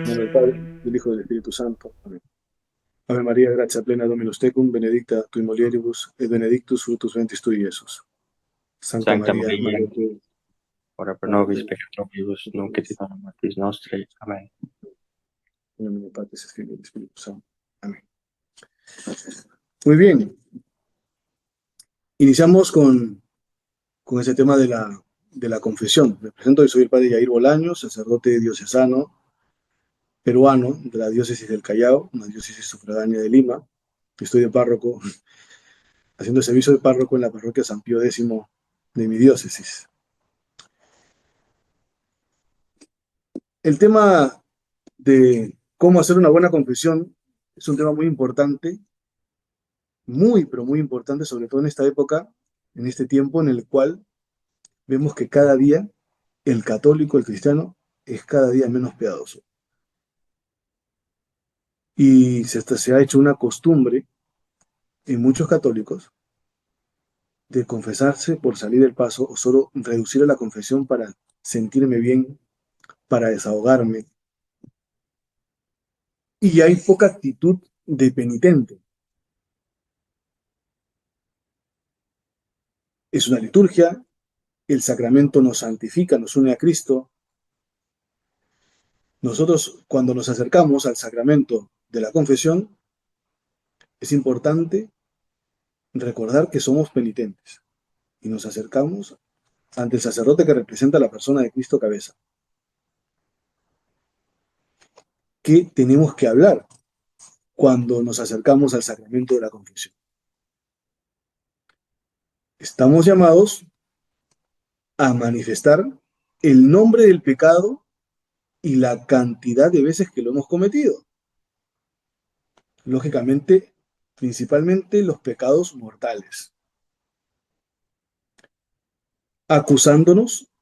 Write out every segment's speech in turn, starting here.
En nombre del Padre, del Hijo y del Espíritu Santo. Amén. Ave María, gracia plena, Dominus tecum, benedicta tui mulieribus, et benedictus fructus ventris tui, Iesus. Sancta Sancta María, Maria, Madre Dei, ora pro ora nobis pro peccatoribus, nunc et nobis, in hora mortis nostre. Amen. in nomine Patris et Filii et Spiritus Sancto. Amén. Muy bien, iniciamos con ese tema de la confesión. Me presento, yo soy el Padre Yair Bolaños, sacerdote diocesano peruano de la diócesis del Callao, una diócesis sufragánea de Lima. Estoy de párroco, haciendo servicio de párroco en la parroquia San Pío X de mi diócesis. El tema de cómo hacer una buena confesión es un tema muy importante, muy, pero muy importante, sobre todo en esta época, en este tiempo en el cual vemos que cada día el católico, el cristiano, es cada día menos piadoso. Y se ha hecho una costumbre en muchos católicos de confesarse por salir del paso o solo reducir a la confesión para sentirme bien, para desahogarme. Y hay poca actitud de penitente. Es una liturgia, el sacramento nos santifica, nos une a Cristo. Nosotros, cuando nos acercamos al sacramento de la confesión, es importante recordar que somos penitentes y nos acercamos ante el sacerdote que representa a la persona de Cristo cabeza. ¿Qué tenemos que hablar cuando nos acercamos al sacramento de la confesión? Estamos llamados a manifestar el nombre del pecado y la cantidad de veces que lo hemos cometido. Lógicamente, principalmente los pecados mortales, acusándonos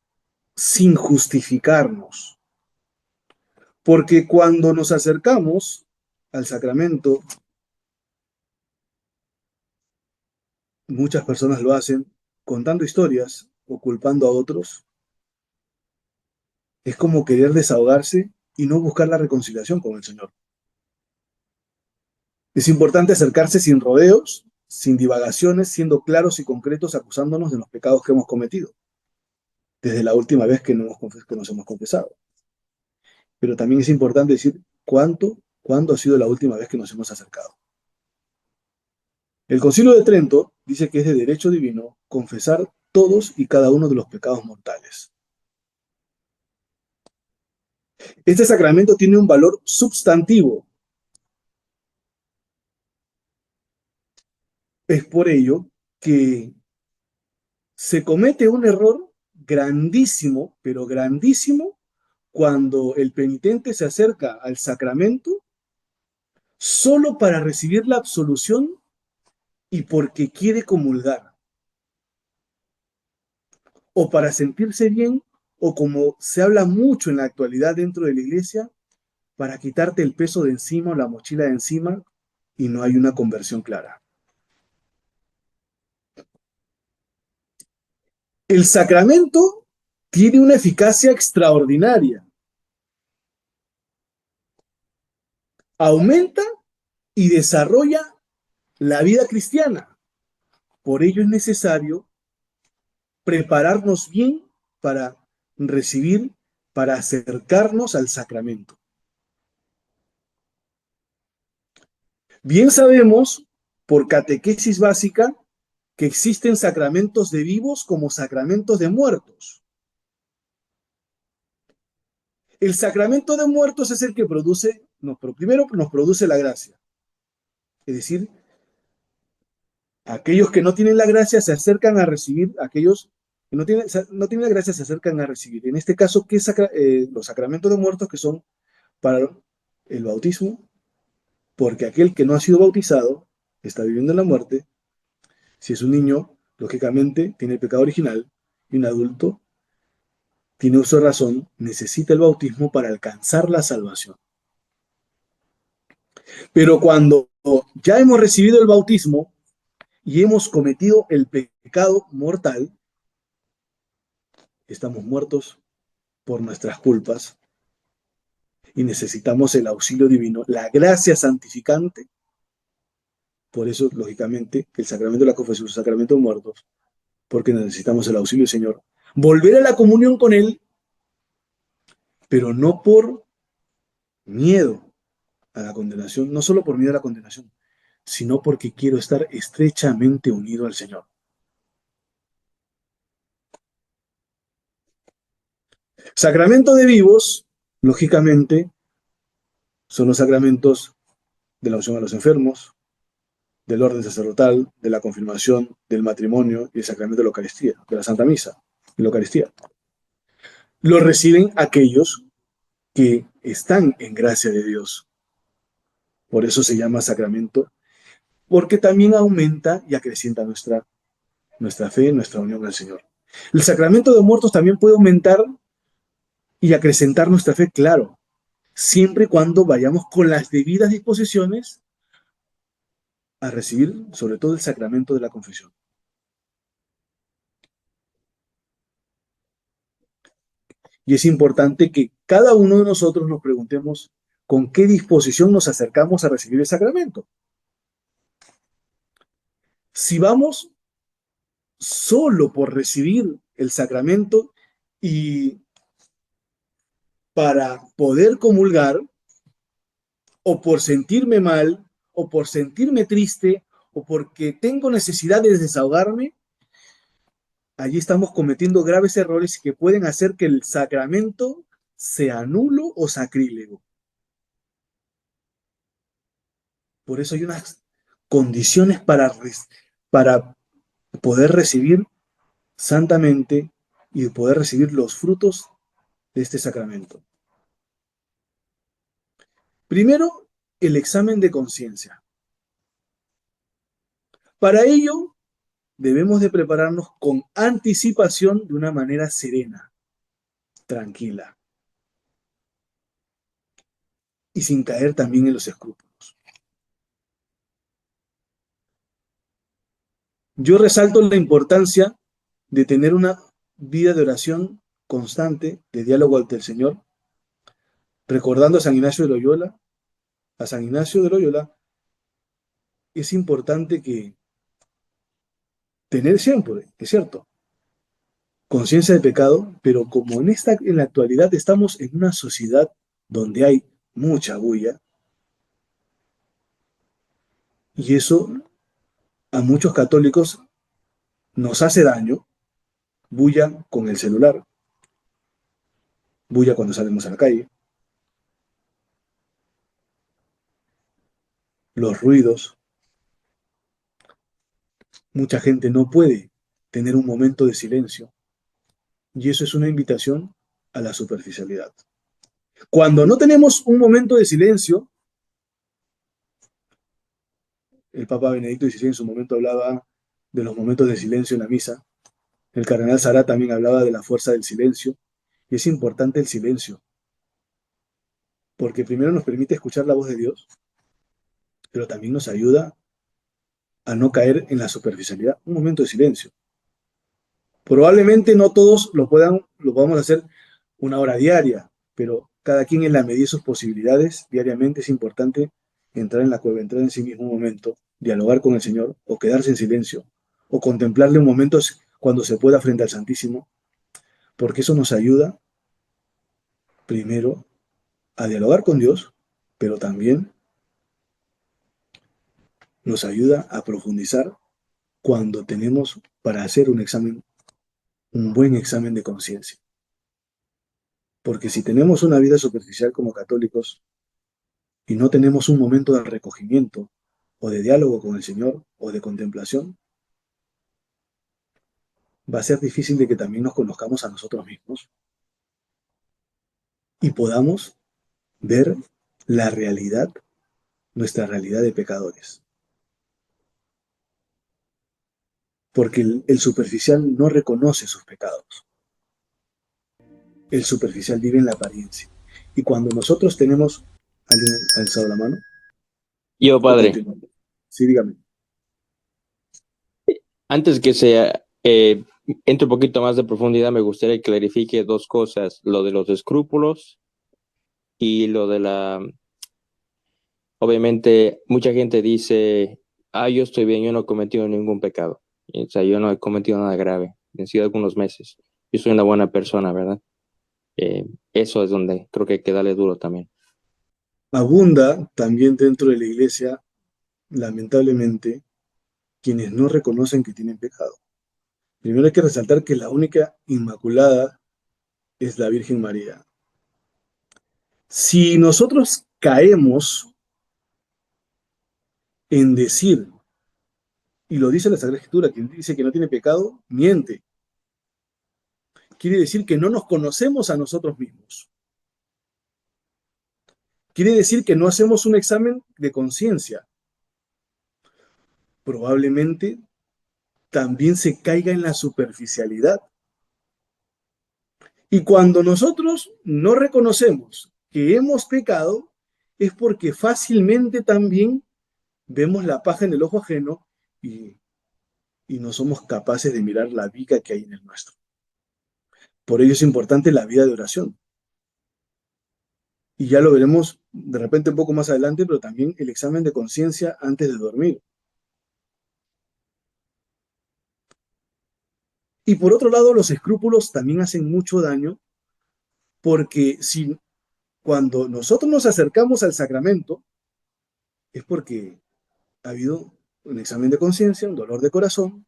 sin justificarnos. Porque cuando nos acercamos al sacramento, muchas personas lo hacen contando historias o culpando a otros. Es como querer desahogarse y no buscar la reconciliación con el Señor. Es importante acercarse sin rodeos, sin divagaciones, siendo claros y concretos, acusándonos de los pecados que hemos cometido, desde la última vez que nos hemos confesado. Pero también es importante decir cuándo ha sido la última vez que nos hemos acercado. El Concilio de Trento dice que es de derecho divino confesar todos y cada uno de los pecados mortales. Este sacramento tiene un valor substantivo. Es por ello que se comete un error grandísimo, pero grandísimo, cuando el penitente se acerca al sacramento solo para recibir la absolución y porque quiere comulgar, o para sentirse bien, o como se habla mucho en la actualidad dentro de la iglesia, para quitarte el peso de encima o la mochila de encima y no hay una conversión clara. El sacramento tiene una eficacia extraordinaria. Aumenta y desarrolla la vida cristiana. Por ello es necesario prepararnos bien para recibir, para acercarnos al sacramento. Bien sabemos, por catequesis básica, que existen sacramentos de vivos como sacramentos de muertos. El sacramento de muertos es el que produce, primero nos produce la gracia. Es decir, aquellos que no tienen la gracia se acercan a recibir, aquellos que no tienen la gracia se acercan a recibir. En este caso, los sacramentos de muertos que son para el bautismo, porque aquel que no ha sido bautizado está viviendo en la muerte. Si es un niño, lógicamente tiene el pecado original, y un adulto tiene uso de razón, necesita el bautismo para alcanzar la salvación. Pero cuando ya hemos recibido el bautismo y hemos cometido el pecado mortal, estamos muertos por nuestras culpas y necesitamos el auxilio divino, la gracia santificante. Por eso, lógicamente, el sacramento de la confesión es un sacramento de muertos, porque necesitamos el auxilio del Señor. Volver a la comunión con Él, pero no por miedo a la condenación, no solo por miedo a la condenación, sino porque quiero estar estrechamente unido al Señor. Sacramento de vivos, lógicamente, son los sacramentos de la unción a los enfermos, del orden sacerdotal, de la confirmación, del matrimonio y el sacramento de la Eucaristía, de la Santa Misa y la Eucaristía. Lo reciben aquellos que están en gracia de Dios. Por eso se llama sacramento, porque también aumenta y acrecienta nuestra fe, nuestra unión al Señor. El sacramento de muertos también puede aumentar y acrecentar nuestra fe, claro, siempre y cuando vayamos con las debidas disposiciones a recibir, sobre todo, el sacramento de la confesión. Y es importante que cada uno de nosotros nos preguntemos con qué disposición nos acercamos a recibir el sacramento. Si vamos solo por recibir el sacramento y para poder comulgar, o por sentirme mal, o por sentirme triste, o porque tengo necesidad de desahogarme, allí estamos cometiendo graves errores que pueden hacer que el sacramento sea nulo o sacrílego. Por eso hay unas condiciones para poder recibir santamente y poder recibir los frutos de este sacramento. Primero, el examen de conciencia. Para ello, debemos de prepararnos con anticipación de una manera serena, tranquila y sin caer también en los escrúpulos. Yo resalto la importancia de tener una vida de oración constante, de diálogo ante el Señor, recordando a San Ignacio de Loyola. A San Ignacio de Loyola es importante que tener siempre, es cierto, conciencia de pecado, pero como en la actualidad estamos en una sociedad donde hay mucha bulla, y eso a muchos católicos nos hace daño, bulla con el celular, bulla cuando salimos a la calle, los ruidos, mucha gente no puede tener un momento de silencio, y eso es una invitación a la superficialidad. Cuando no tenemos un momento de silencio, el Papa Benedicto XVI en su momento hablaba de los momentos de silencio en la misa, el cardenal Sará también hablaba de la fuerza del silencio, y es importante el silencio, porque primero nos permite escuchar la voz de Dios, pero también nos ayuda a no caer en la superficialidad. Un momento de silencio. Probablemente no todos lo podamos hacer una hora diaria, pero cada quien en la medida de sus posibilidades, diariamente es importante entrar en la cueva, entrar en sí mismo un momento, dialogar con el Señor, o quedarse en silencio, o contemplarle un momento cuando se pueda frente al Santísimo, porque eso nos ayuda primero a dialogar con Dios, pero también nos ayuda a profundizar cuando tenemos para hacer un examen, un buen examen de conciencia. Porque si tenemos una vida superficial como católicos y no tenemos un momento de recogimiento o de diálogo con el Señor o de contemplación, va a ser difícil de que también nos conozcamos a nosotros mismos y podamos ver la realidad, nuestra realidad de pecadores. Porque el superficial no reconoce sus pecados. El superficial vive en la apariencia. Y cuando nosotros tenemos... ¿Alguien ha alzado la mano? Yo, ¿O padre, continuamos? Sí, dígame. antes que sea entre un poquito más de profundidad, me gustaría que clarifique dos cosas, lo de los escrúpulos Y lo de obviamente, mucha gente dice, yo estoy bien, yo no he cometido ningún pecado. O sea, yo no he cometido nada grave. Han sido algunos meses. Yo soy una buena persona, ¿verdad? Eso es donde creo que hay que darle duro también. Abunda también dentro de la iglesia, lamentablemente, quienes no reconocen que tienen pecado. Primero hay que resaltar que la única inmaculada es la Virgen María. Si nosotros caemos en decir, y lo dice la Sagrada Escritura, quien dice que no tiene pecado, miente. Quiere decir que no nos conocemos a nosotros mismos. Quiere decir que no hacemos un examen de conciencia. Probablemente también se caiga en la superficialidad. Y cuando nosotros no reconocemos que hemos pecado, es porque fácilmente también vemos la paja en el ojo ajeno y, y no somos capaces de mirar la viga que hay en el nuestro. Por ello es importante la vida de oración. Y ya lo veremos de repente un poco más adelante, pero también el examen de conciencia antes de dormir. Y por otro lado, los escrúpulos también hacen mucho daño porque si cuando nosotros nos acercamos al sacramento es porque ha habido un examen de conciencia, un dolor de corazón,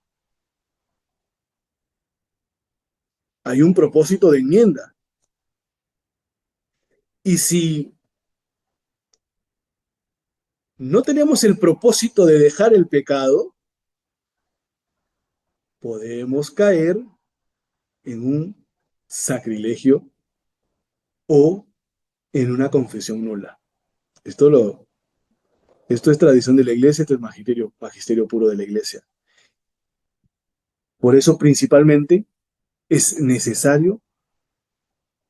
hay un propósito de enmienda. Y si no tenemos el propósito de dejar el pecado, podemos caer en un sacrilegio o en una confesión nula. Esto, esto es tradición de la iglesia, esto es magisterio puro de la iglesia. Por eso principalmente es necesario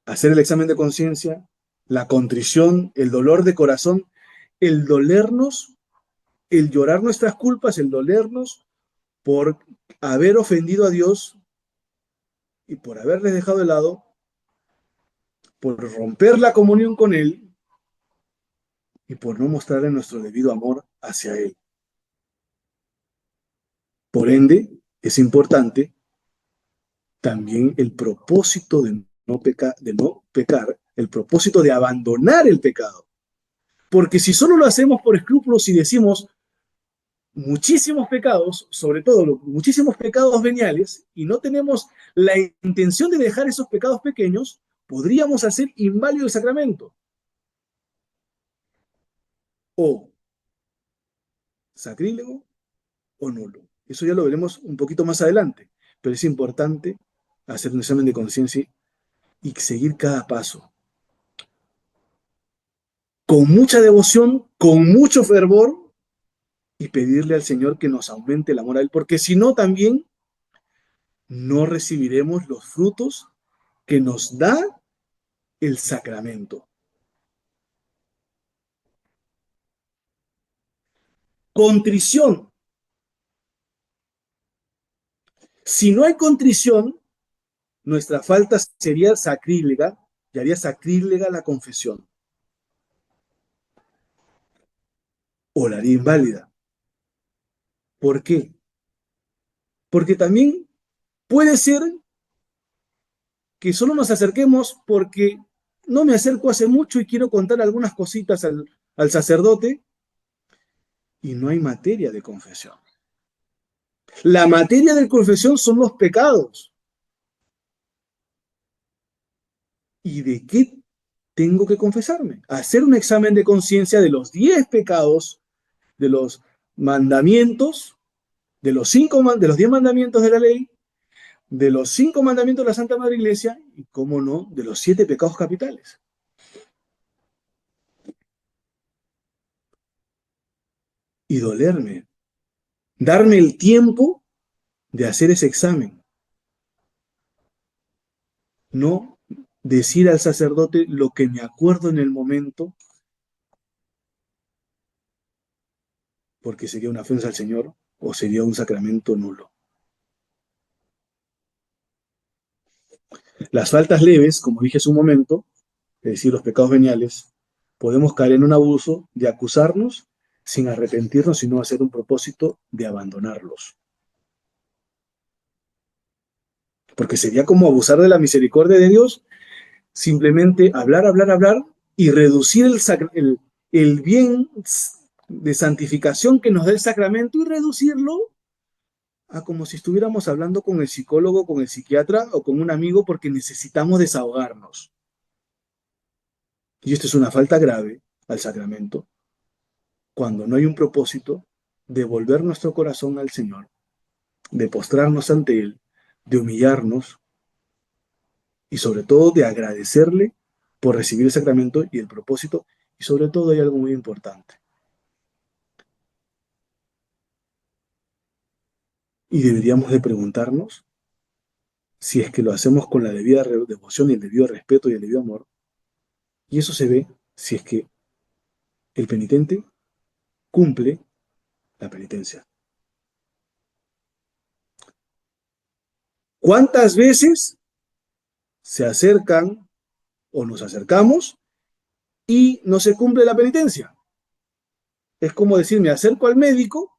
hacer el examen de conciencia, la contrición, el dolor de corazón, el dolernos, el llorar nuestras culpas, el dolernos por haber ofendido a Dios y por haberles dejado de lado, por romper la comunión con Él y por no mostrarle nuestro debido amor hacia Él. Por ende, es importante también el propósito de no pecar, el propósito de abandonar el pecado. Porque si solo lo hacemos por escrúpulos y decimos muchísimos pecados, sobre todo muchísimos pecados veniales, y no tenemos la intención de dejar esos pecados pequeños, podríamos hacer inválido el sacramento. O sacrílego o nulo. Eso ya lo veremos un poquito más adelante, pero es importante hacer un examen de conciencia y seguir cada paso con mucha devoción, con mucho fervor y pedirle al Señor que nos aumente el amor a Él, porque si no también no recibiremos los frutos que nos da el sacramento. Contrición. Si no hay contrición, nuestra falta sería sacrílega y haría sacrílega la confesión o la haría inválida. ¿Por qué? Porque también puede ser que solo nos acerquemos porque no me acerco hace mucho y quiero contar algunas cositas al sacerdote y no hay materia de confesión. La materia de confesión son los pecados. ¿Y de qué tengo que confesarme? Hacer un examen de conciencia de los 10 pecados, de los mandamientos, de los 10 mandamientos de la ley, de los 5 mandamientos de la Santa Madre Iglesia y, cómo no, de los 7 pecados capitales. Y dolerme, darme el tiempo de hacer ese examen. No decir al sacerdote lo que me acuerdo en el momento, porque sería una ofensa al Señor o sería un sacramento nulo. Las faltas leves, como dije hace un momento, es decir, los pecados veniales, podemos caer en un abuso de acusarnos sin arrepentirnos, sino hacer un propósito de abandonarlos. Porque sería como abusar de la misericordia de Dios, simplemente hablar, hablar, hablar y reducir el bien de santificación que nos da el sacramento y reducirlo a como si estuviéramos hablando con el psicólogo, con el psiquiatra o con un amigo porque necesitamos desahogarnos. Y esto es una falta grave al sacramento cuando no hay un propósito de volver nuestro corazón al Señor, de postrarnos ante Él, de humillarnos y sobre todo de agradecerle por recibir el sacramento y el propósito. Y sobre todo hay algo muy importante. Y deberíamos de preguntarnos si es que lo hacemos con la debida devoción y el debido respeto y el debido amor. Y eso se ve si es que el penitente cumple la penitencia. ¿Cuántas veces se acercan o nos acercamos y no se cumple la penitencia? Es como decir, me acerco al médico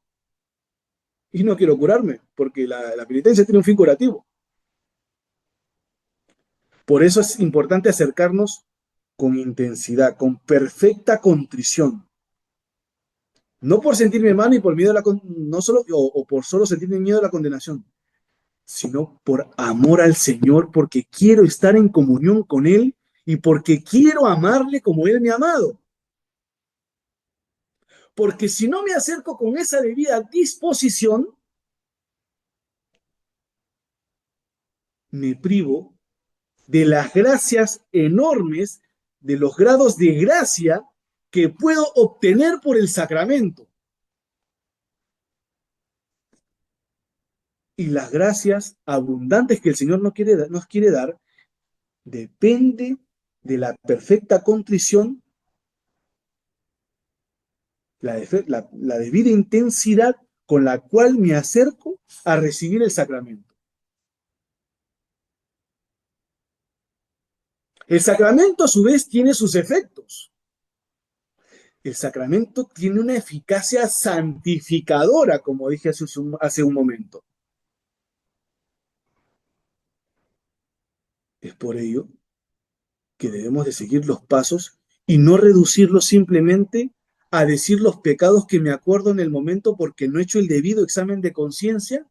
y no quiero curarme, porque la penitencia tiene un fin curativo. Por eso es importante acercarnos con intensidad, con perfecta contrición. No por sentirme mal ni por miedo a no solo, o por solo sentirme miedo a la condenación, sino por amor al Señor, porque quiero estar en comunión con Él y porque quiero amarle como Él me ha amado. Porque si no me acerco con esa debida disposición, me privo de las gracias enormes, de los grados de gracia que puedo obtener por el sacramento. Y las gracias abundantes que el Señor nos quiere dar depende de la perfecta contrición, la debida intensidad con la cual me acerco a recibir el sacramento. El sacramento a su vez tiene sus efectos. El sacramento tiene una eficacia santificadora, como dije hace un momento. Es por ello que debemos de seguir los pasos y no reducirlos simplemente a decir los pecados que me acuerdo en el momento porque no he hecho el debido examen de conciencia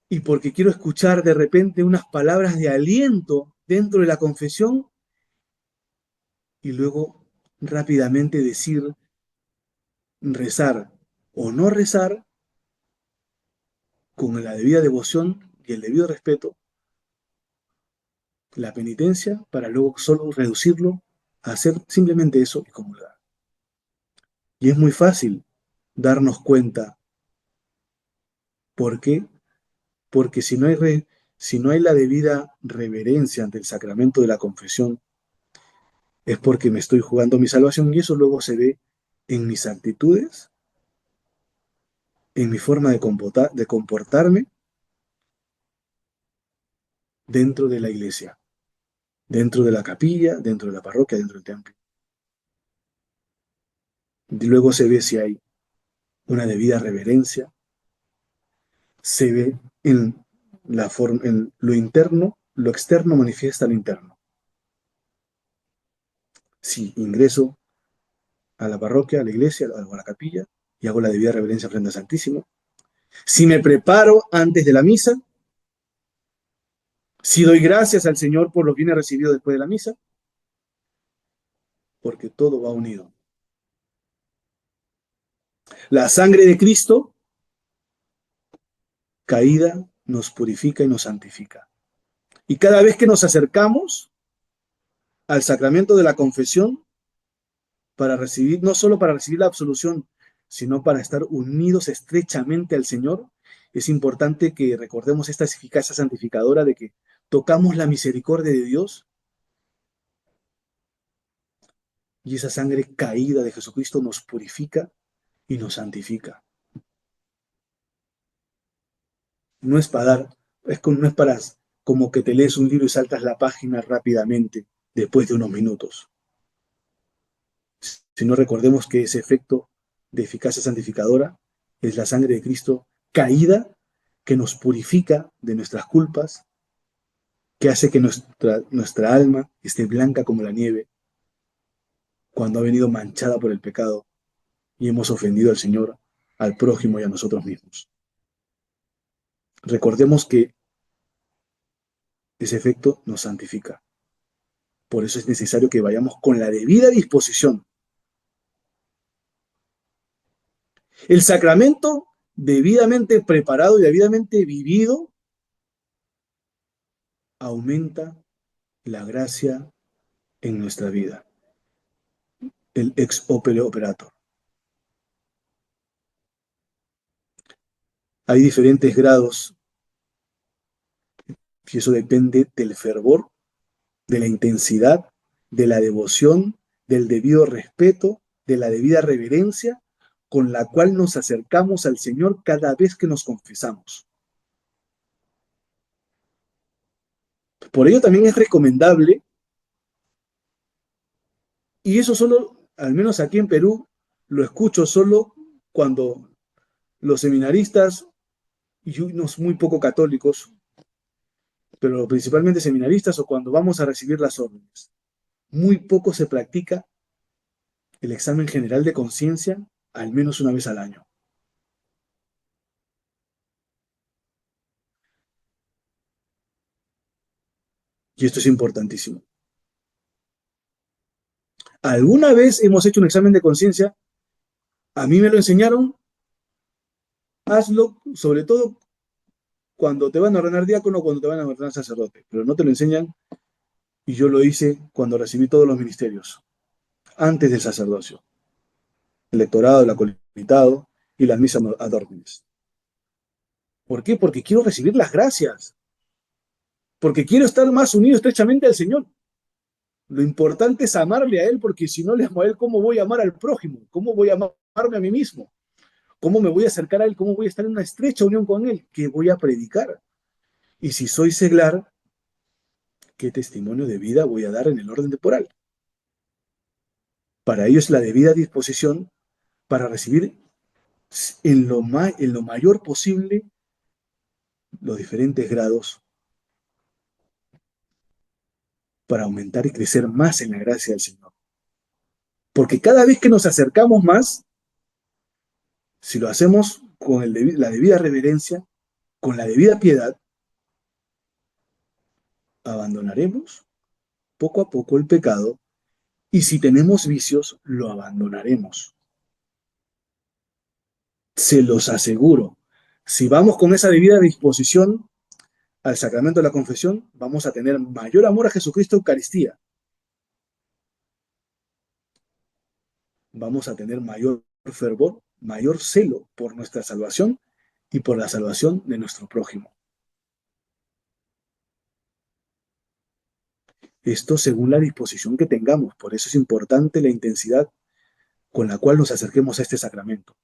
y porque quiero escuchar de repente unas palabras de aliento dentro de la confesión y luego rápidamente decir, rezar o no rezar con la debida devoción y el debido respeto la penitencia para luego solo reducirlo a hacer simplemente eso y comulgar. Y es muy fácil darnos cuenta. ¿Por qué? Porque si no hay la debida reverencia ante el sacramento de la confesión, es porque me estoy jugando mi salvación y eso luego se ve en mis actitudes, en mi forma de comportarme dentro de la iglesia, dentro de la capilla, dentro de la parroquia, dentro del templo. Y luego se ve si hay una debida reverencia, se ve en lo interno, lo externo manifiesta lo interno. Si ingreso a la parroquia, a la iglesia, a la capilla y hago la debida reverencia frente al Santísimo. Si me preparo antes de la misa, si doy gracias al Señor por los bienes recibidos después de la misa, porque todo va unido. La sangre de Cristo caída nos purifica y nos santifica. Y cada vez que nos acercamos al sacramento de la confesión, para recibir, no solo para recibir la absolución, sino para estar unidos estrechamente al Señor, es importante que recordemos esta eficacia santificadora de que tocamos la misericordia de Dios y esa sangre caída de Jesucristo nos purifica y nos santifica. No es para dar, no es para como que te lees un libro y saltas la página rápidamente después de unos minutos. Si no, recordemos que ese efecto de eficacia santificadora es la sangre de Cristo caída que nos purifica de nuestras culpas, que hace que nuestra alma esté blanca como la nieve cuando ha venido manchada por el pecado y hemos ofendido al Señor, al prójimo y a nosotros mismos. Recordemos que ese efecto nos santifica. Por eso es necesario que vayamos con la debida disposición. El sacramento debidamente preparado y debidamente vivido aumenta la gracia en nuestra vida. El ex opere operator. Hay diferentes grados y eso depende del fervor, de la intensidad, de la devoción, del debido respeto, de la debida reverencia con la cual nos acercamos al Señor cada vez que nos confesamos. Por ello también es recomendable, y eso solo, al menos aquí en Perú, lo escucho solo cuando los seminaristas y unos muy poco católicos, pero principalmente seminaristas o cuando vamos a recibir las órdenes. Muy poco se practica el examen general de conciencia al menos una vez al año. Y esto es importantísimo. ¿Alguna vez hemos hecho un examen de conciencia? A mí me lo enseñaron, hazlo sobre todo cuando te van a ordenar diácono o cuando te van a ordenar sacerdote, pero no te lo enseñan y yo lo hice cuando recibí todos los ministerios, antes del sacerdocio, el lectorado, el acolitado y las misas ad ordines. ¿Por qué? Porque quiero recibir las gracias, porque quiero estar más unido estrechamente al Señor. Lo importante es amarle a Él, porque si no le amo a Él, ¿cómo voy a amar al prójimo? ¿Cómo voy a amarme a mí mismo? ¿Cómo me voy a acercar a Él? ¿Cómo voy a estar en una estrecha unión con Él? ¿Qué voy a predicar? Y si soy seglar, ¿qué testimonio de vida voy a dar en el orden temporal? Para ello es la debida disposición para recibir en lo mayor posible los diferentes grados para aumentar y crecer más en la gracia del Señor. Porque cada vez que nos acercamos más, si lo hacemos con la debida reverencia, con la debida piedad, abandonaremos poco a poco el pecado y si tenemos vicios, lo abandonaremos. Se los aseguro. Si vamos con esa debida disposición al sacramento de la confesión, vamos a tener mayor amor a Jesucristo Eucaristía. Vamos a tener mayor fervor, mayor celo por nuestra salvación y por la salvación de nuestro prójimo. Esto según la disposición que tengamos. Por eso es importante la intensidad con la cual nos acerquemos a este sacramento.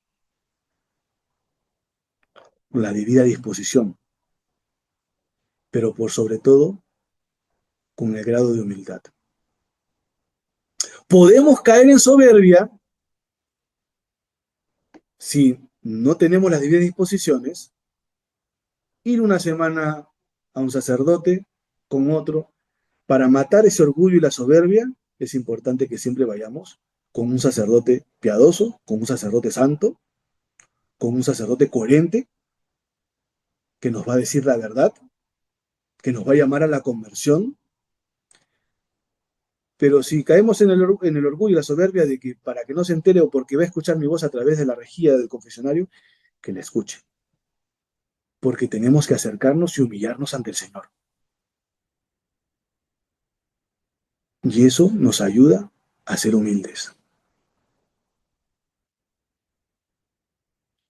La debida disposición. Pero por sobre todo, con el grado de humildad. Podemos caer en soberbia si no tenemos las debidas disposiciones, ir una semana a un sacerdote con otro. Para matar ese orgullo y la soberbia, es importante que siempre vayamos con un sacerdote piadoso, con un sacerdote santo, con un sacerdote coherente, que nos va a decir la verdad, que nos va a llamar a la conversión. Pero si caemos en el orgullo y la soberbia de que para que no se entere o porque va a escuchar mi voz a través de la rejilla del confesionario, que la escuche. Porque tenemos que acercarnos y humillarnos ante el Señor. Y eso nos ayuda a ser humildes.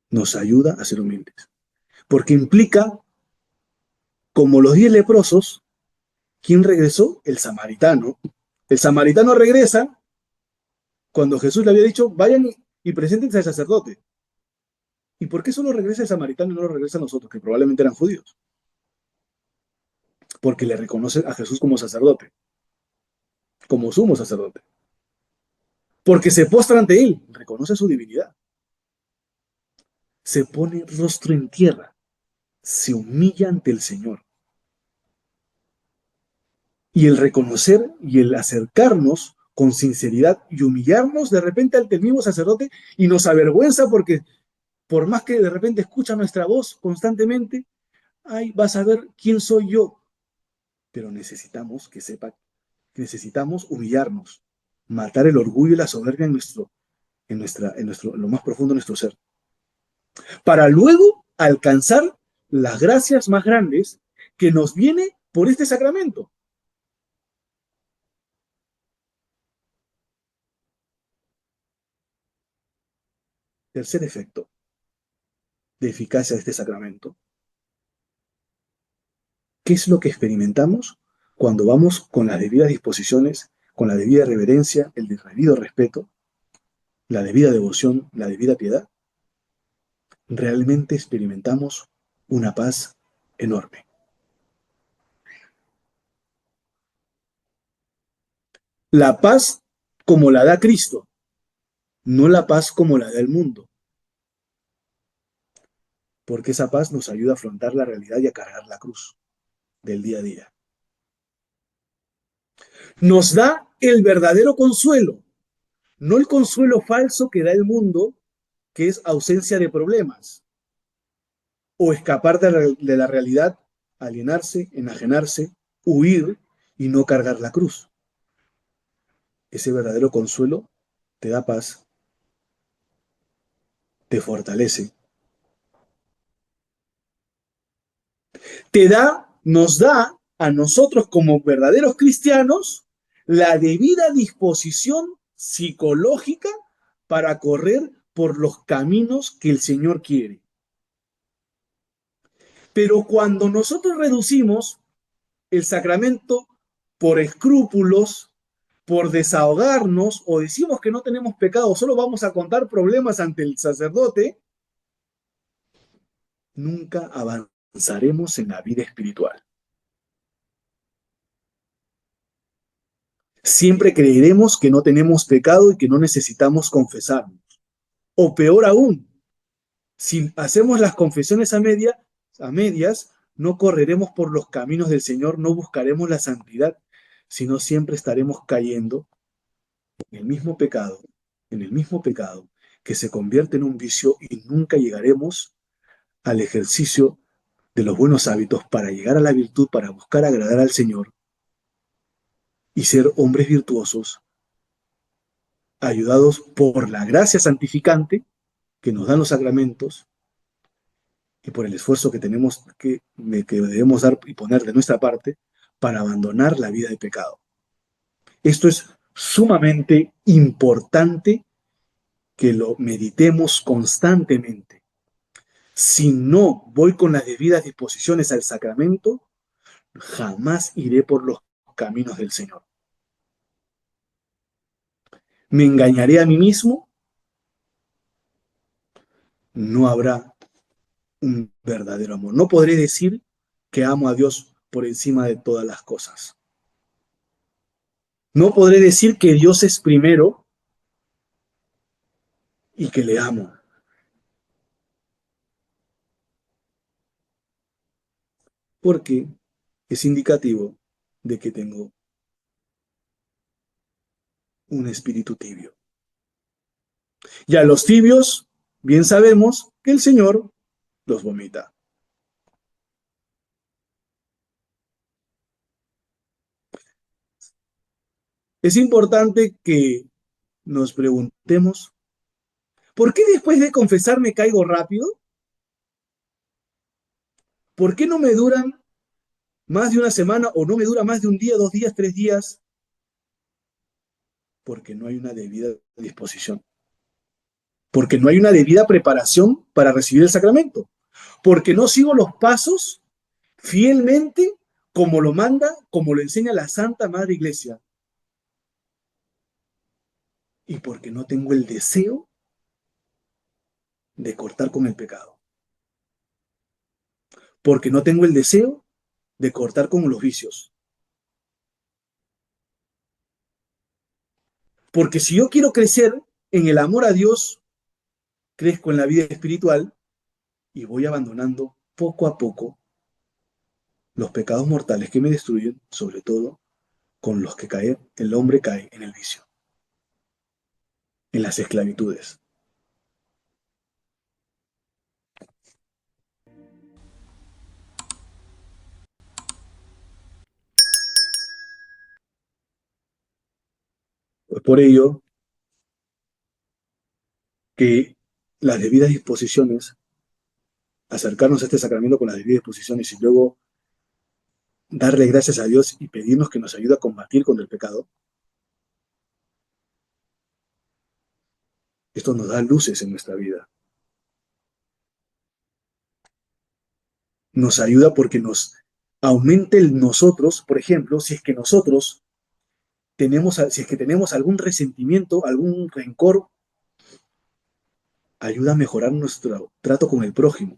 Nos ayuda a ser humildes. Porque implica, como los 10 leprosos, ¿quién regresó? El samaritano. El samaritano regresa cuando Jesús le había dicho, vayan y preséntense al sacerdote. ¿Y por qué solo regresa el samaritano y no lo regresan nosotros, que probablemente eran judíos? Porque le reconocen a Jesús como sacerdote. como sumo sacerdote, porque se postra ante él, reconoce su divinidad, se pone rostro en tierra, se humilla ante el Señor. Y el reconocer y el acercarnos con sinceridad y humillarnos de repente ante el mismo sacerdote y nos avergüenza porque por más que de repente escucha nuestra voz constantemente, ay, vas a ver quién soy yo. Pero necesitamos que sepa, necesitamos humillarnos, matar el orgullo y la soberbia en lo más profundo de nuestro ser, para luego alcanzar las gracias más grandes que nos viene por este sacramento. Tercer efecto de eficacia de este sacramento. ¿Qué es lo que experimentamos cuando vamos con las debidas disposiciones, con la debida reverencia, el debido respeto, la debida devoción, la debida piedad? Realmente experimentamos una paz enorme. La paz como la da Cristo, no la paz como la da el mundo, porque esa paz nos ayuda a afrontar la realidad y a cargar la cruz del día a día. Nos da el verdadero consuelo, no el consuelo falso que da el mundo, que es ausencia de problemas, o escapar de la realidad, alienarse, enajenarse, huir y no cargar la cruz. Ese verdadero consuelo te da paz, te fortalece, nos da a nosotros como verdaderos cristianos la debida disposición psicológica para correr por los caminos que el Señor quiere. Pero cuando nosotros reducimos el sacramento por escrúpulos, por desahogarnos o decimos que no tenemos pecado, solo vamos a contar problemas ante el sacerdote, nunca avanzaremos en la vida espiritual. Siempre creeremos que no tenemos pecado y que no necesitamos confesarnos. O peor aún, si hacemos las confesiones a medias, no correremos por los caminos del Señor, no buscaremos la santidad, sino siempre estaremos cayendo en el mismo pecado, en el mismo pecado, que se convierte en un vicio y nunca llegaremos al ejercicio de los buenos hábitos para llegar a la virtud, para buscar agradar al Señor y ser hombres virtuosos, ayudados por la gracia santificante que nos dan los sacramentos y por el esfuerzo que tenemos que debemos dar y poner de nuestra parte para abandonar la vida de pecado. Esto es sumamente importante que lo meditemos constantemente. Si no voy con las debidas disposiciones al sacramento, jamás iré por los caminos del Señor. Me engañaré a mí mismo, no habrá un verdadero amor. No podré decir que amo a Dios por encima de todas las cosas. No podré decir que Dios es primero y que le amo, porque es indicativo de que tengo un espíritu tibio. Y a los tibios, bien sabemos que el Señor los vomita. Es importante que nos preguntemos, ¿por qué después de confesar me caigo rápido? ¿Por qué no me duran más de una semana o no me dura más de un día, 2 días, 3 días? Porque no hay una debida disposición, porque no hay una debida preparación para recibir el sacramento, porque no sigo los pasos fielmente como lo manda, como lo enseña la Santa Madre Iglesia, y porque no tengo el deseo de cortar con el pecado, porque no tengo el deseo de cortar con los vicios. Porque si yo quiero crecer en el amor a Dios, crezco en la vida espiritual y voy abandonando poco a poco los pecados mortales que me destruyen, sobre todo con los que cae, el hombre cae en el vicio, en las esclavitudes. Pues por ello que las debidas disposiciones, acercarnos a este sacramento con las debidas disposiciones y luego darle gracias a Dios y pedirnos que nos ayude a combatir contra el pecado, esto nos da luces en nuestra vida. Nos ayuda porque nos aumenta el nosotros, por ejemplo, si es que nosotros si es que tenemos algún resentimiento, algún rencor, ayuda a mejorar nuestro trato con el prójimo,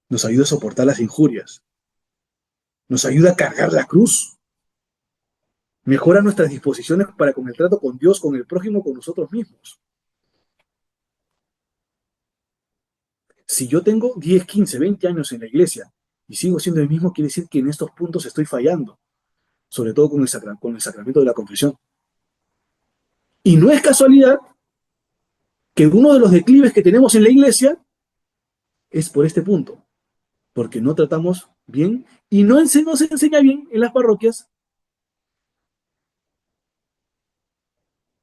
nos ayuda a soportar las injurias, nos ayuda a cargar la cruz, mejora nuestras disposiciones para con el trato con Dios, con el prójimo, con nosotros mismos. Si yo tengo 10, 15, 20 años en la iglesia y sigo siendo el mismo, quiere decir que en estos puntos estoy fallando, sobre todo con el sacramento de la confesión. Y no es casualidad que uno de los declives que tenemos en la iglesia es por este punto, porque no tratamos bien y no se enseña bien en las parroquias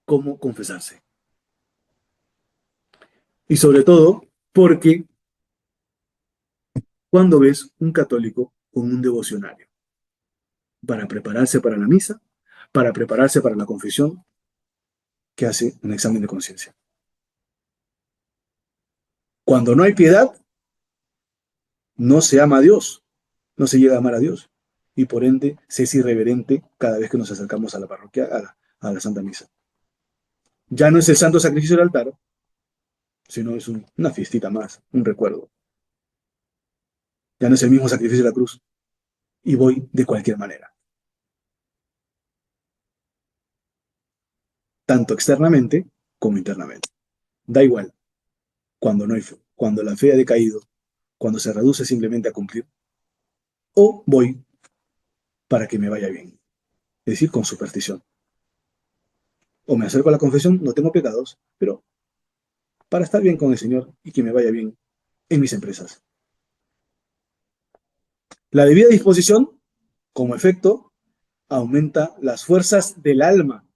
cómo confesarse. Y sobre todo porque cuando ves un católico con un devocionario para prepararse para la misa, para prepararse para la confesión, que hace un examen de conciencia. Cuando no hay piedad, no se ama a Dios, no se llega a amar a Dios. Y por ende, se es irreverente cada vez que nos acercamos a la parroquia, a la Santa Misa. Ya no es el santo sacrificio del altar, sino es una fiestita más, un recuerdo. Ya no es el mismo sacrificio de la cruz. Y voy de cualquier manera, tanto externamente como internamente. Da igual, cuando no hay fe, cuando la fe ha decaído, cuando se reduce simplemente a cumplir, o voy para que me vaya bien, es decir, con superstición. O me acerco a la confesión, no tengo pecados, pero para estar bien con el Señor y que me vaya bien en mis empresas. La debida disposición, como efecto, aumenta las fuerzas del alma,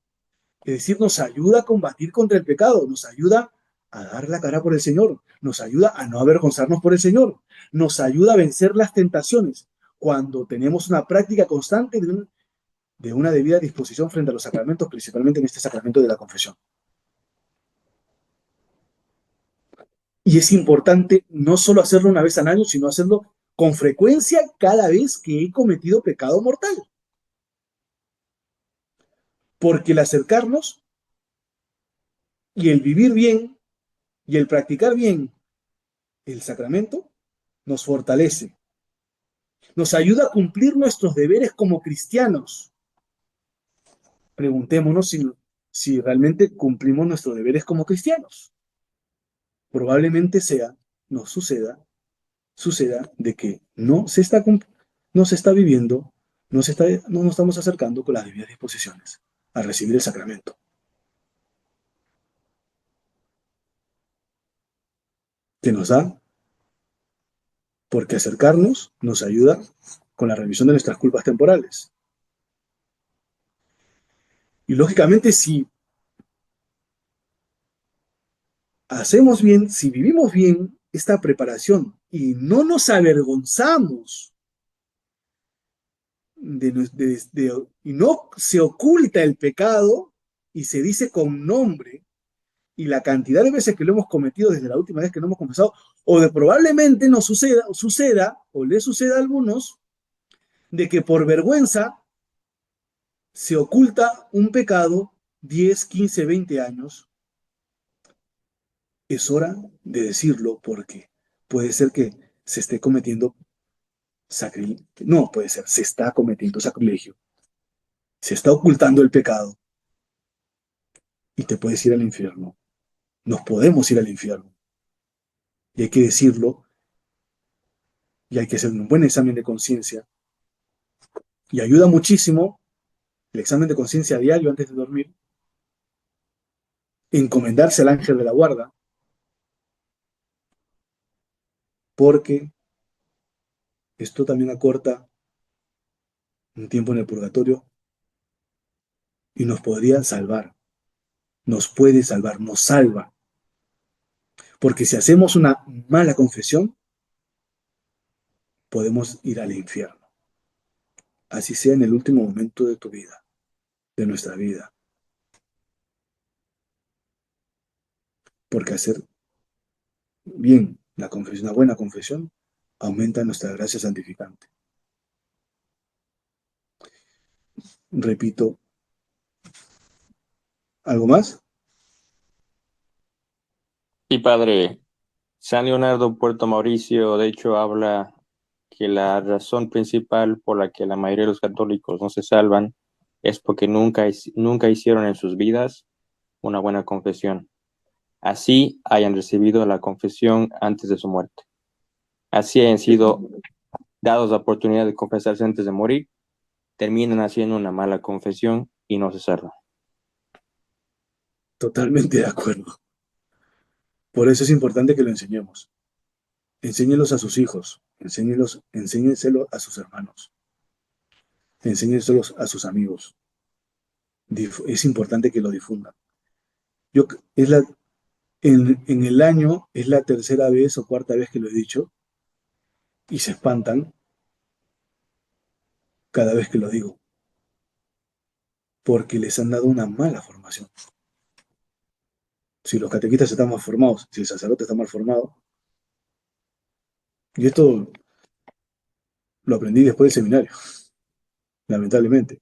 es decir, nos ayuda a combatir contra el pecado, nos ayuda a dar la cara por el Señor, nos ayuda a no avergonzarnos por el Señor, nos ayuda a vencer las tentaciones cuando tenemos una práctica constante de una debida disposición frente a los sacramentos, principalmente en este sacramento de la confesión. Y es importante no solo hacerlo una vez al año, sino hacerlo con frecuencia cada vez que he cometido pecado mortal. Porque el acercarnos y el vivir bien y el practicar bien el sacramento nos fortalece, nos ayuda a cumplir nuestros deberes como cristianos. Preguntémonos si realmente cumplimos nuestros deberes como cristianos. Probablemente nos suceda de que no se está viviendo, no nos estamos acercando con las debidas disposiciones a recibir el sacramento, que nos da, porque acercarnos nos ayuda con la remisión de nuestras culpas temporales. Y lógicamente, si hacemos bien, si vivimos bien esta preparación y no nos avergonzamos y no se oculta el pecado y se dice con nombre y la cantidad de veces que lo hemos cometido desde la última vez que no hemos confesado, o de probablemente nos suceda o le suceda a algunos, de que por vergüenza se oculta un pecado 10, 15, 20 años, es hora de decirlo porque puede ser que se esté cometiendo sacrilegio. No, puede ser, se está cometiendo sacrilegio. Se está ocultando el pecado y te puedes ir al infierno. Nos podemos ir al infierno. Y hay que decirlo, y hay que hacer un buen examen de conciencia. Y ayuda muchísimo el examen de conciencia diario antes de dormir, encomendarse al ángel de la guarda, porque esto también acorta un tiempo en el purgatorio y nos podría salvar, nos puede salvar, nos salva. Porque si hacemos una mala confesión, podemos ir al infierno. Así sea en el último momento de tu vida, de nuestra vida. Porque hacer bien la confesión, una buena confesión, aumenta nuestra gracia santificante. Repito, ¿algo más? Y padre, San Leonardo Puerto Mauricio, de hecho, habla que la razón principal por la que la mayoría de los católicos no se salvan es porque nunca hicieron en sus vidas una buena confesión. Así hayan recibido la confesión antes de su muerte. Así hayan sido dados la oportunidad de confesarse antes de morir, terminan haciendo una mala confesión y no se salvan. Totalmente de acuerdo. Por eso es importante que lo enseñemos. Enséñelos a sus hijos, enséñenselo a sus hermanos, enséñenselos a sus amigos. Es importante que lo difundan. Yo, es la, en el año es la tercera vez o cuarta vez que lo he dicho y se espantan cada vez que lo digo, porque les han dado una mala formación. Si los catequistas están mal formados, si el sacerdote está mal formado, y esto lo aprendí después del seminario, lamentablemente,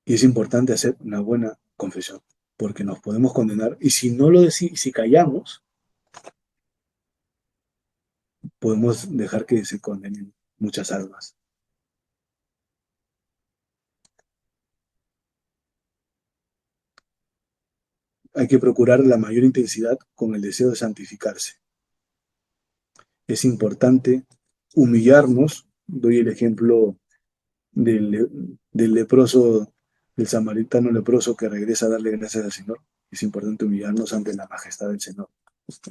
y es importante hacer una buena confesión, porque nos podemos condenar, y si no lo decimos, si callamos, podemos dejar que se condenen muchas almas. Hay que procurar la mayor intensidad con el deseo de santificarse. Es importante humillarnos. Doy el ejemplo del leproso, del samaritano leproso que regresa a darle gracias al Señor. Es importante humillarnos ante la majestad del Señor. Es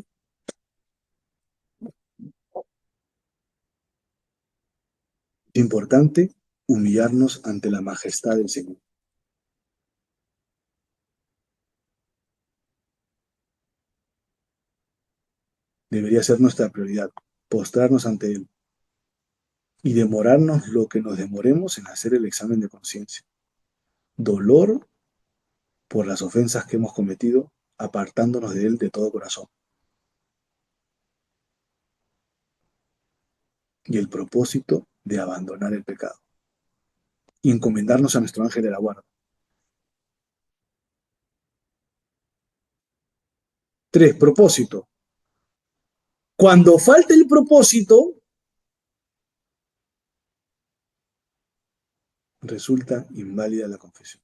importante humillarnos ante la majestad del Señor. Debería ser nuestra prioridad, postrarnos ante Él y demorarnos lo que nos demoremos en hacer el examen de conciencia. Dolor por las ofensas que hemos cometido, apartándonos de Él de todo corazón. Y el propósito de abandonar el pecado y encomendarnos a nuestro ángel de la guarda. 3. Propósito. Cuando falte el propósito, resulta inválida la confesión.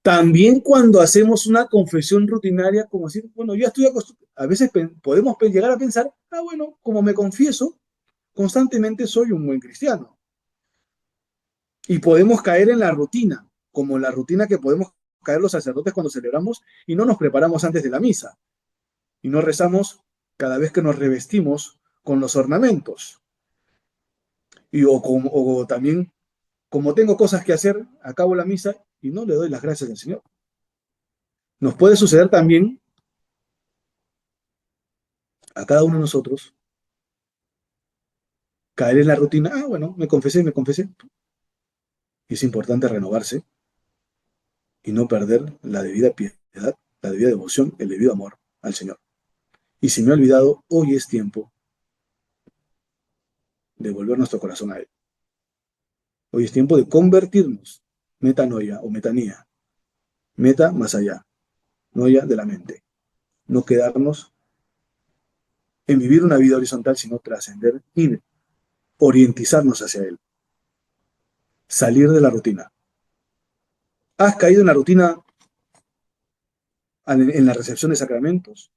También cuando hacemos una confesión rutinaria, como decir, bueno, yo estoy acostumbrado, a veces podemos llegar a pensar, bueno, como me confieso, constantemente soy un buen cristiano. Y podemos caer en la rutina, como la rutina que podemos caer los sacerdotes cuando celebramos y no nos preparamos antes de la misa. Y no rezamos cada vez que nos revestimos con los ornamentos. O también, como tengo cosas que hacer, acabo la misa y no le doy las gracias al Señor. Nos puede suceder también a cada uno de nosotros caer en la rutina. Bueno, me confesé, me confesé. Y es importante renovarse y no perder la debida piedad, la debida devoción, el debido amor al Señor. Y si me he olvidado, hoy es tiempo de volver nuestro corazón a Él. Hoy es tiempo de convertirnos. Metanoia o metanía. Meta más allá. Noia de la mente. No quedarnos en vivir una vida horizontal, sino trascender y orientizarnos hacia Él. salir de la rutina. ¿Has caído en la rutina en la recepción de sacramentos?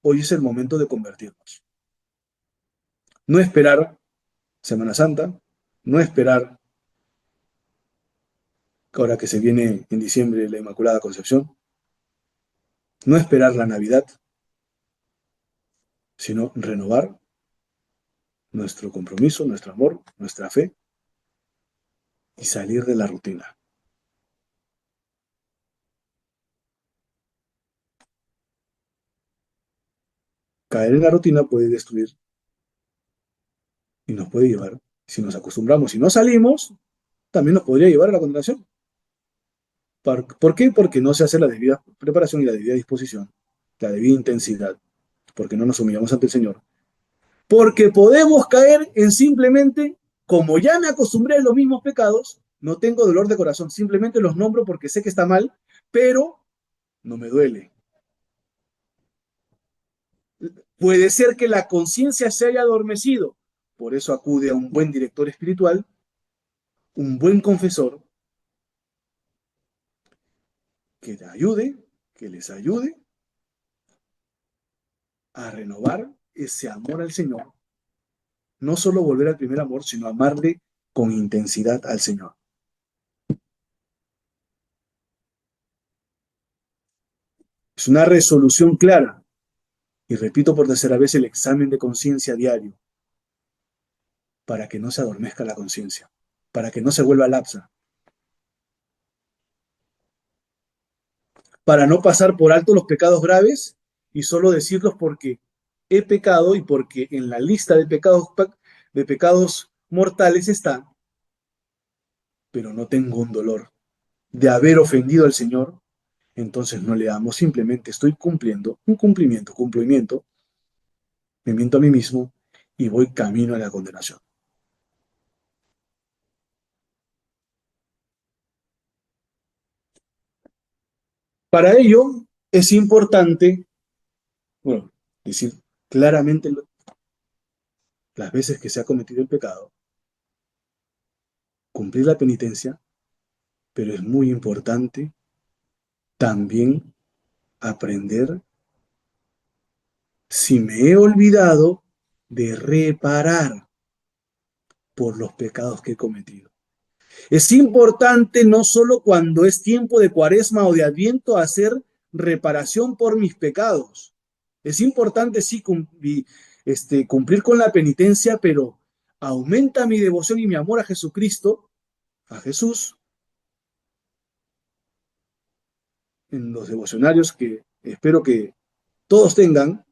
Hoy es el momento de convertirnos. No esperar Semana Santa, no esperar ahora que se viene en diciembre la Inmaculada Concepción, no esperar la Navidad, sino renovar nuestro compromiso, nuestro amor, nuestra fe y salir de la rutina. Caer en la rutina puede destruir y nos puede llevar, si nos acostumbramos y no salimos, también nos podría llevar a la condenación. ¿Por qué? Porque no se hace la debida preparación y la debida disposición, la debida intensidad, porque no nos humillamos ante el Señor. Porque podemos caer en simplemente, como ya me acostumbré a los mismos pecados, no tengo dolor de corazón, simplemente los nombro porque sé que está mal, pero no me duele. Puede ser que la conciencia se haya adormecido, por eso acude a un buen director espiritual, un buen confesor, que te ayude, que les ayude a renovar ese amor al Señor. No solo volver al primer amor, sino amarle con intensidad al Señor. Es una resolución clara. Y repito por tercera vez el examen de conciencia diario, para que no se adormezca la conciencia, para que no se vuelva lapsa, para no pasar por alto los pecados graves y solo decirlos porque he pecado y porque en la lista de pecados mortales está, pero no tengo un dolor de haber ofendido al Señor, entonces no le amo, simplemente estoy cumpliendo un cumplimiento, me miento a mí mismo y voy camino a la condenación. Para ello es importante, bueno, decir claramente las veces que se ha cometido el pecado, cumplir la penitencia, pero es muy importante también aprender si me he olvidado de reparar por los pecados que he cometido. Es importante no solo cuando es tiempo de cuaresma o de adviento hacer reparación por mis pecados. Es importante sí cumplir con la penitencia, pero aumenta mi devoción y mi amor a Jesucristo, a Jesús, en los devocionarios que espero que todos tengan,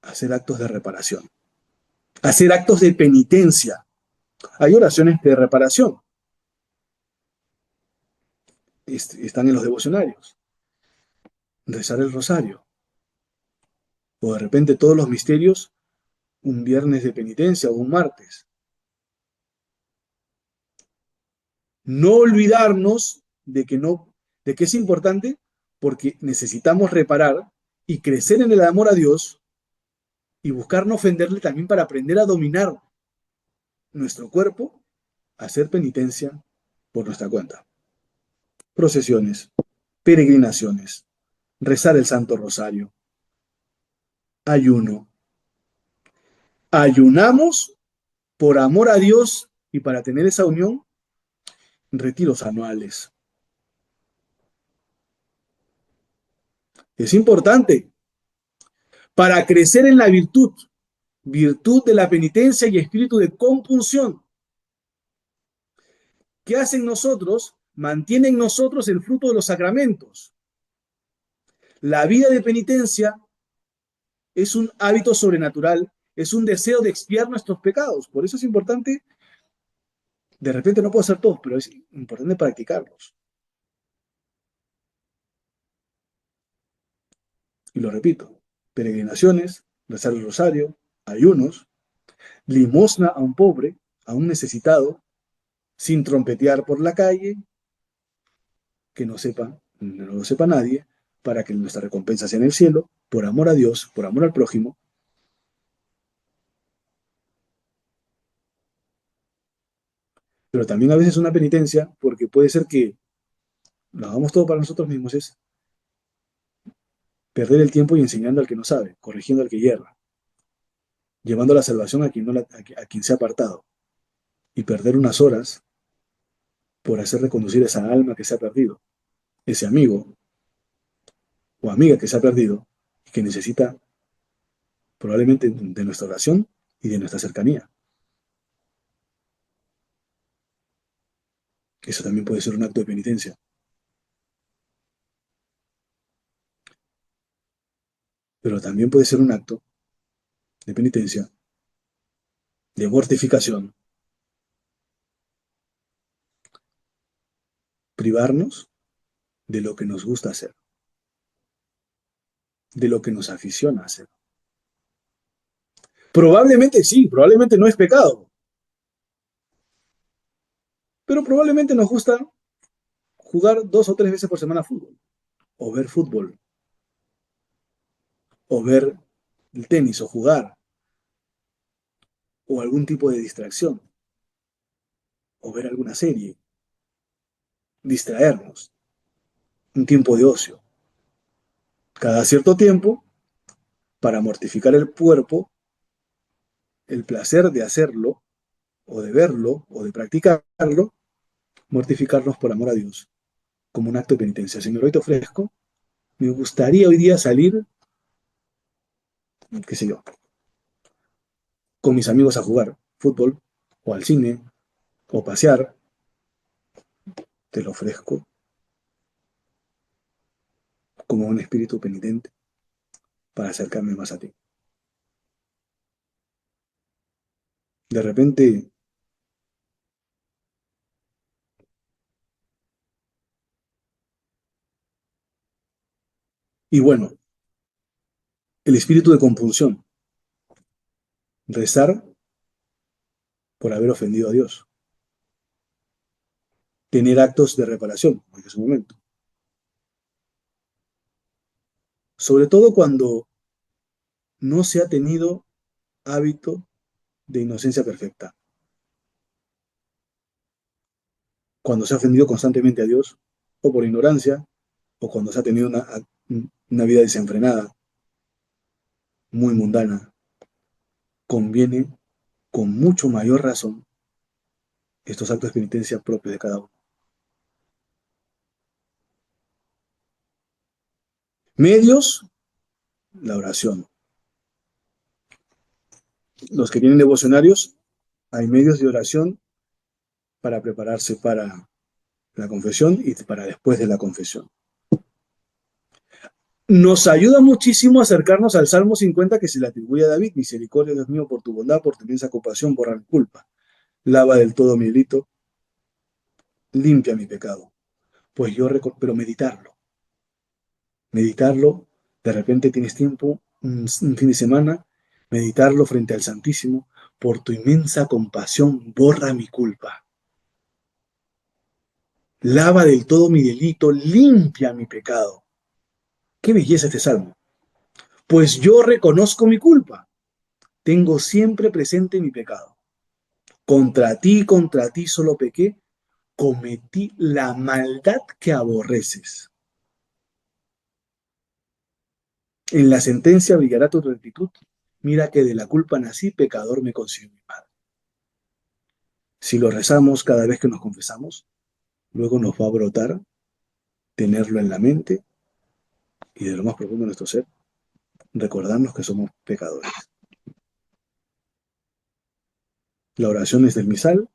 hacer actos de reparación, hacer actos de penitencia. Hay oraciones de reparación, están en los devocionarios. Rezar el rosario, o de repente todos los misterios un viernes de penitencia o un martes. No olvidarnos de que es importante porque necesitamos reparar y crecer en el amor a Dios y buscar no ofenderle también para aprender a dominar nuestro cuerpo, hacer penitencia por nuestra cuenta. Procesiones, peregrinaciones, rezar el Santo Rosario, ayuno. Ayunamos por amor a Dios y para tener esa unión, retiros anuales. Es importante para crecer en la virtud, virtud de la penitencia y espíritu de compunción. ¿Qué hacen nosotros? Mantienen nosotros el fruto de los sacramentos. La vida de penitencia es un hábito sobrenatural, es un deseo de expiar nuestros pecados. Por eso es importante, de repente no puedo hacer todos, pero es importante practicarlos. Y lo repito, peregrinaciones, rezar el rosario, ayunos, limosna a un pobre, a un necesitado, sin trompetear por la calle, que no lo sepa nadie, para que nuestra recompensa sea en el cielo, por amor a Dios, por amor al prójimo. Pero también a veces una penitencia, porque puede ser que lo hagamos todo para nosotros mismos, es perder el tiempo y enseñando al que no sabe, corrigiendo al que yerra, llevando la salvación a quien, no a quien se ha apartado, y perder unas horas por hacer reconducir esa alma que se ha perdido, ese amigo o amiga que se ha perdido y que necesita probablemente de nuestra oración y de nuestra cercanía. Eso también puede ser un acto de penitencia, pero también puede ser un acto de penitencia, de mortificación, privarnos de lo que nos gusta hacer, de lo que nos aficiona hacer. Probablemente sí, probablemente no es pecado, pero probablemente nos gusta jugar 2 o 3 veces por semana fútbol, o ver fútbol, o ver el tenis, o jugar, o algún tipo de distracción, o ver alguna serie, distraernos, un tiempo de ocio. Cada cierto tiempo, para mortificar el cuerpo, el placer de hacerlo, o de verlo, o de practicarlo, mortificarnos por amor a Dios, como un acto de penitencia. Señor, hoy te ofrezco, me gustaría hoy día salir, qué sé yo, con mis amigos a jugar fútbol, o al cine, o pasear, te lo ofrezco como un espíritu penitente para acercarme más a ti. De repente, y bueno, el espíritu de compunción, rezar por haber ofendido a Dios, tener actos de reparación, en su momento, sobre todo cuando no se ha tenido hábito de inocencia perfecta, cuando se ha ofendido constantemente a Dios, o por ignorancia, o cuando se ha tenido una vida desenfrenada, muy mundana, conviene con mucho mayor razón estos actos de penitencia propios de cada uno. Medios, la oración. Los que tienen devocionarios, hay medios de oración para prepararse para la confesión y para después de la confesión. Nos ayuda muchísimo a acercarnos al Salmo 50 que se le atribuye a David. Misericordia, Dios mío, por tu bondad, por tu inmensa compasión, borra mi culpa. Lava del todo mi delito, limpia mi pecado. Pues yo, pero meditarlo, de repente tienes tiempo, un fin de semana, meditarlo frente al Santísimo, por tu inmensa compasión, borra mi culpa. Lava del todo mi delito, limpia mi pecado. Qué belleza este salmo. Pues yo reconozco mi culpa, tengo siempre presente mi pecado. Contra ti solo pequé, cometí la maldad que aborreces. En la sentencia brillará tu rectitud. Mira que de la culpa nací, pecador me consiguió mi madre. Si lo rezamos cada vez que nos confesamos, luego nos va a brotar tenerlo en la mente y de lo más profundo de nuestro ser, recordarnos que somos pecadores. La oración es del misal,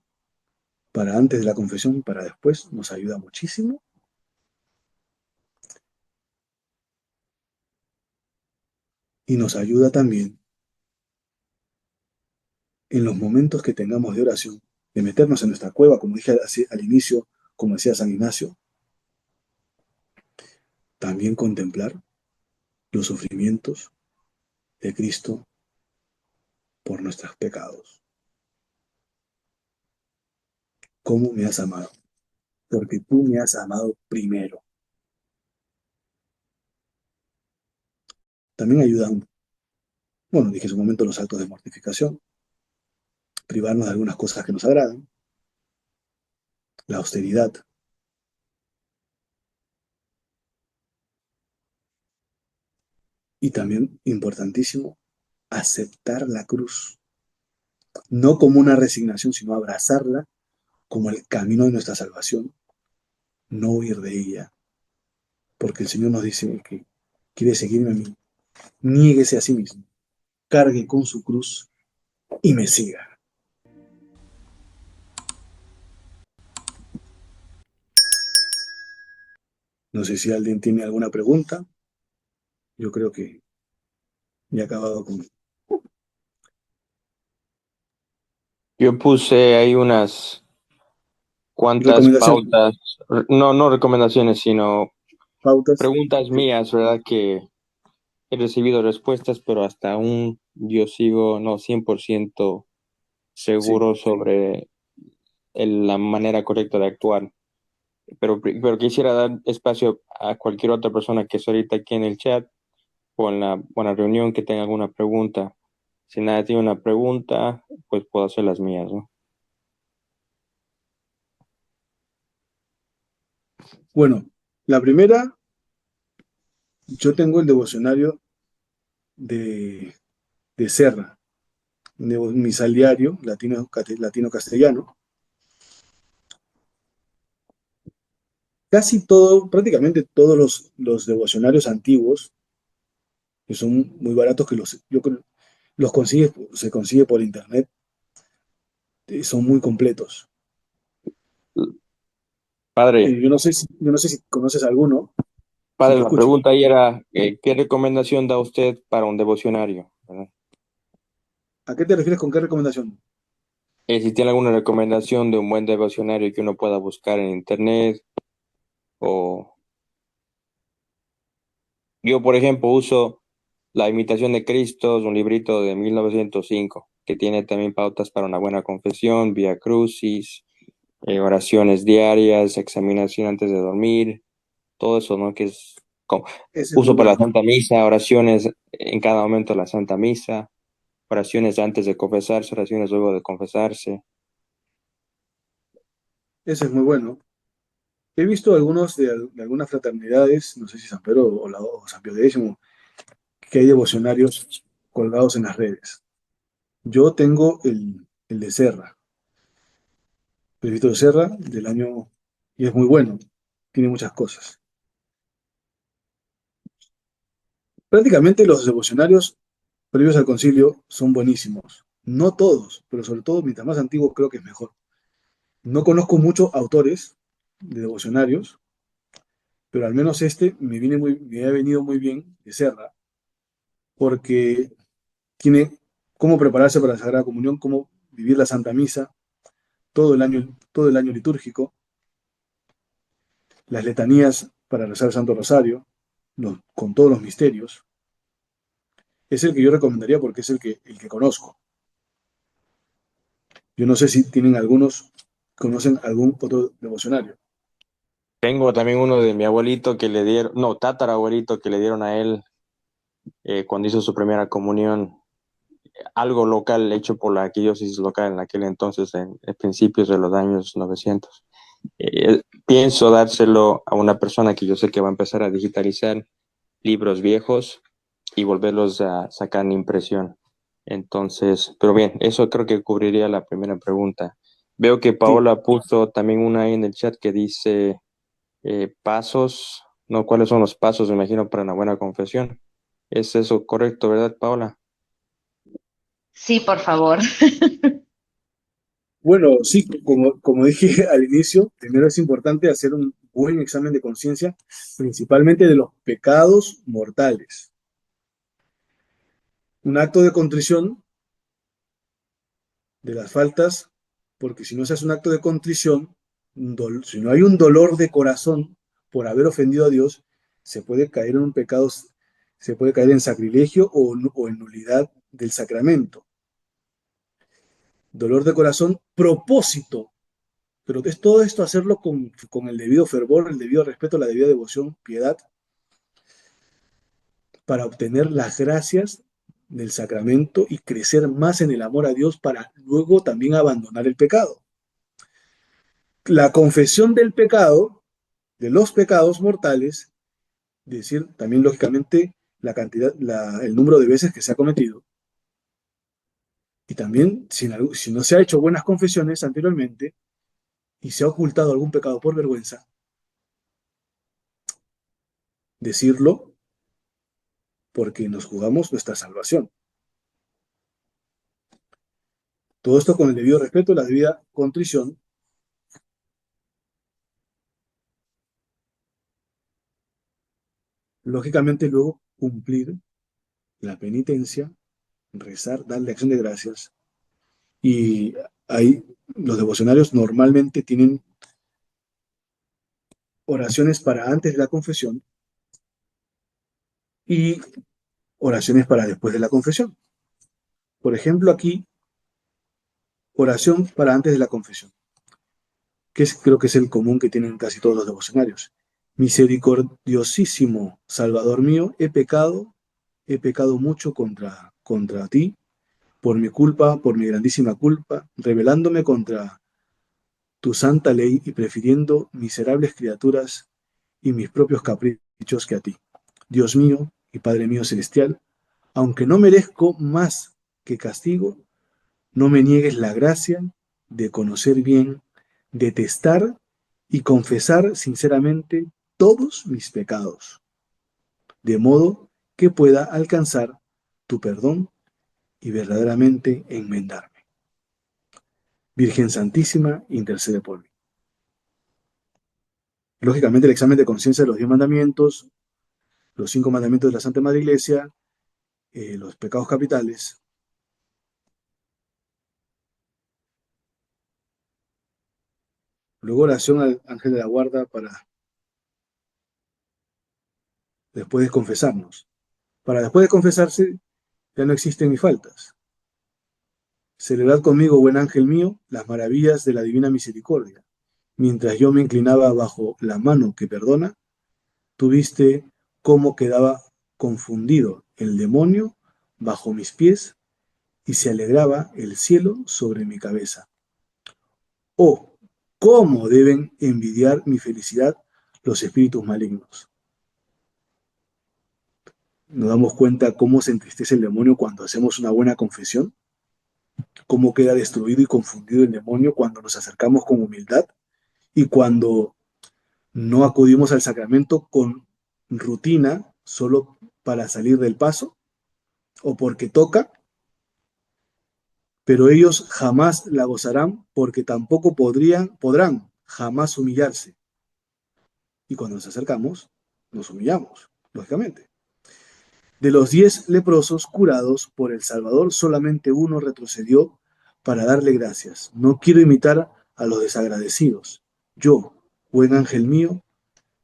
para antes de la confesión y para después, nos ayuda muchísimo. Y nos ayuda también en los momentos que tengamos de oración, de meternos en nuestra cueva, como dije al inicio, como decía San Ignacio, también contemplar los sufrimientos de Cristo por nuestros pecados. ¿Cómo me has amado? Porque tú me has amado primero. También ayudan, bueno, dije en su momento, los actos de mortificación, privarnos de algunas cosas que nos agradan, la austeridad y también, importantísimo, aceptar la cruz, no como una resignación, sino abrazarla como el camino de nuestra salvación, no huir de ella, porque el Señor nos dice que quiere seguirme a mí, niéguese a sí mismo, cargue con su cruz y me siga. No sé si alguien tiene alguna pregunta. Yo creo que ya he acabado con Yo puse ahí unas cuantas recomendaciones, pautas, no, no recomendaciones, sino pautas. preguntas Sí, mías, ¿verdad? Que he recibido respuestas, pero hasta aún yo sigo no 100% sí. seguro sobre la manera correcta de actuar. Pero quisiera dar espacio a cualquier otra persona que esté ahorita aquí en el chat o en la reunión que tenga alguna pregunta. Si nadie tiene una pregunta, pues puedo hacer las mías, ¿no? Bueno, la primera, yo tengo el devocionario de, de Serra, de misal diario, latino-castellano. Casi todo, prácticamente todos los devocionarios antiguos, que son muy baratos, que yo creo, se consigue por internet, son muy completos. Padre, Yo no sé si conoces alguno, si padre, te la escucho. pregunta ahí era, ¿qué recomendación da usted para un devocionario? ¿Verdad? ¿A qué te refieres con qué recomendación? Si tiene alguna recomendación de un buen devocionario que uno pueda buscar en internet o yo, por ejemplo, uso La Imitación de Cristo, es un librito de 1905 que tiene también pautas para una buena confesión, Vía Crucis, oraciones diarias, examinación antes de dormir, todo eso, ¿no? Que es Ese es muy uso para la bueno. Santa Misa, oraciones en cada momento de la Santa Misa, oraciones antes de confesarse, oraciones luego de confesarse. Ese es muy bueno. He visto algunos de algunas fraternidades, no sé si San Pedro o San Pío X, que hay devocionarios colgados en las redes. Yo tengo el de Serra, el Víctor de Serra del año, y es muy bueno, tiene muchas cosas. Prácticamente los devocionarios previos al concilio son buenísimos. No todos, pero sobre todo mientras más antiguo creo que es mejor. No conozco muchos autores de devocionarios, pero al menos este me ha venido muy bien de Serra, porque tiene cómo prepararse para la Sagrada Comunión, cómo vivir la Santa Misa todo el año litúrgico, las letanías para rezar el Santo Rosario, con todos los misterios. Es el que yo recomendaría porque es el que conozco. Yo no sé si tienen conocen algún otro devocionario. Tengo también uno de mi abuelito que le dieron, no, tatarabuelito que le dieron a él cuando hizo su primera comunión, algo local hecho por la arquidiócesis local en aquel entonces, en principios de los años 900. Pienso dárselo a una persona que yo sé que va a empezar a digitalizar libros viejos y volverlos a sacar en impresión. Entonces, pero bien, eso creo que cubriría la primera pregunta. Veo que Sí, Paola puso también una ahí en el chat que dice pasos, ¿no? ¿Cuáles son los pasos, me imagino, para una buena confesión? ¿Es eso correcto, verdad, Paola? Sí, por favor. bueno, sí, como dije al inicio, primero es importante hacer un buen examen de conciencia, principalmente de los pecados mortales. Un acto de contrición de las faltas, porque si no se hace un acto de contrición, si no hay un dolor de corazón por haber ofendido a Dios, se puede caer en un pecado, se puede caer en sacrilegio o en nulidad del sacramento. Dolor de corazón, propósito, pero es todo esto hacerlo con el debido fervor, el debido respeto, la debida devoción, piedad, para obtener las gracias del sacramento y crecer más en el amor a Dios para luego también abandonar el pecado. La confesión del pecado, de los pecados mortales, decir también lógicamente la cantidad, el número de veces que se ha cometido. Y también, si no se ha hecho buenas confesiones anteriormente y se ha ocultado algún pecado por vergüenza, decirlo porque nos jugamos nuestra salvación. Todo esto con el debido respeto, la debida contrición. Lógicamente luego cumplir la penitencia, rezar, darle acción de gracias. Y ahí los devocionarios normalmente tienen oraciones para antes de la confesión y oraciones para después de la confesión. Por ejemplo, aquí, oración para antes de la confesión, creo que es el común que tienen casi todos los devocionarios. Misericordiosísimo Salvador mío, he pecado mucho contra ti, por mi culpa, por mi grandísima culpa, rebelándome contra tu santa ley y prefiriendo miserables criaturas y mis propios caprichos que a ti. Dios mío y Padre mío celestial, aunque no merezco más que castigo, no me niegues la gracia de conocer bien, detestar y confesar sinceramente todos mis pecados, de modo que pueda alcanzar tu perdón y verdaderamente enmendarme. Virgen Santísima, intercede por mí. Lógicamente, el examen de conciencia de los 10 mandamientos, los 5 mandamientos de la Santa Madre Iglesia, los pecados capitales. Luego oración al ángel de la guarda para después de confesarnos. Para después de confesarse, ya no existen mis faltas. Celebrad conmigo, buen ángel mío, las maravillas de la divina misericordia. Mientras yo me inclinaba bajo la mano que perdona, tú viste cómo quedaba confundido el demonio bajo mis pies y se alegraba el cielo sobre mi cabeza. Oh, cómo deben envidiar mi felicidad los espíritus malignos. Nos damos cuenta cómo se entristece el demonio cuando hacemos una buena confesión, cómo queda destruido y confundido el demonio cuando nos acercamos con humildad y cuando no acudimos al sacramento con rutina solo para salir del paso o porque toca, pero ellos jamás la gozarán porque tampoco podrán jamás humillarse. Y cuando nos acercamos, nos humillamos, lógicamente. De los 10 leprosos curados por el Salvador, solamente uno retrocedió para darle gracias. No quiero imitar a los desagradecidos. Yo, buen ángel mío,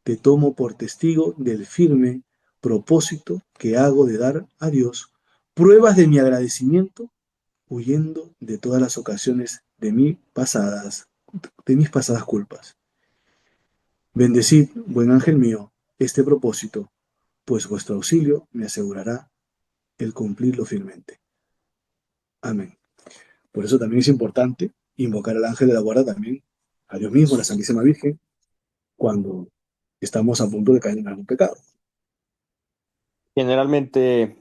te tomo por testigo del firme propósito que hago de dar a Dios pruebas de mi agradecimiento, huyendo de todas las ocasiones de mis pasadas culpas. Bendecid, buen ángel mío, este propósito, pues vuestro auxilio me asegurará el cumplirlo fielmente. Amén. Por eso también es importante invocar al ángel de la guarda también, a Dios mismo, a la Santísima Virgen, cuando estamos a punto de caer en algún pecado. Generalmente,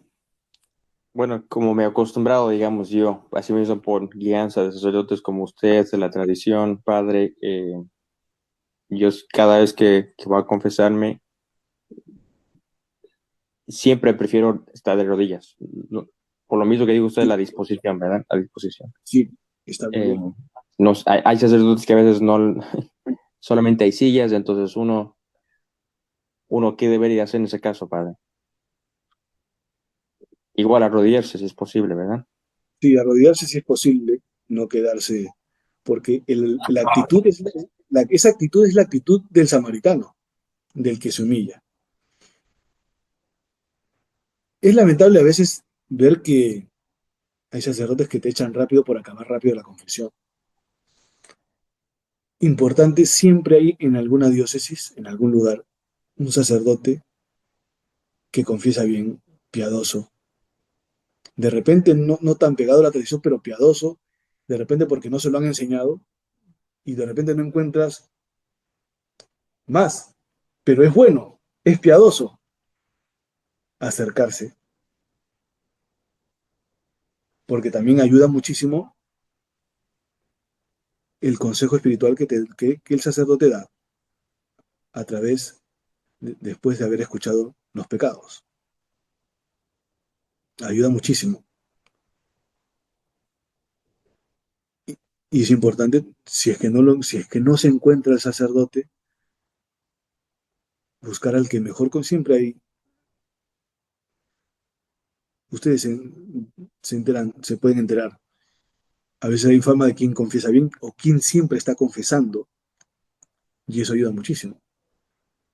bueno, como me he acostumbrado, digamos yo, así mismo por guianza de sacerdotes como ustedes, de la tradición, padre, yo cada vez que voy a confesarme, siempre prefiero estar de rodillas. Por lo mismo que digo usted, Sí, la disposición, ¿verdad? La disposición. sí, está muy Eh, bien. hay sacerdotes que a veces no, solamente hay sillas, entonces uno, ¿qué debería hacer en ese caso, padre? Igual arrodillarse si es posible, ¿verdad? Sí, arrodillarse si es posible, no quedarse, porque la actitud esa actitud es la actitud del samaritano, del que se humilla. Es lamentable a veces ver que hay sacerdotes que te echan rápido por acabar rápido la confesión. Importante, siempre hay en alguna diócesis, en algún lugar, un sacerdote que confiesa bien, piadoso. De repente no tan pegado a la tradición, pero piadoso, de repente porque no se lo han enseñado y de repente no encuentras más, pero es bueno, es piadoso acercarse, porque también ayuda muchísimo el consejo espiritual que el sacerdote da a través, después de haber escuchado los pecados. Ayuda muchísimo. Y es importante, si es que no se encuentra el sacerdote, buscar al que mejor con siempre hay. Ustedes se enteran, se pueden enterar. A veces hay fama de quién confiesa bien o quién siempre está confesando, y eso ayuda muchísimo.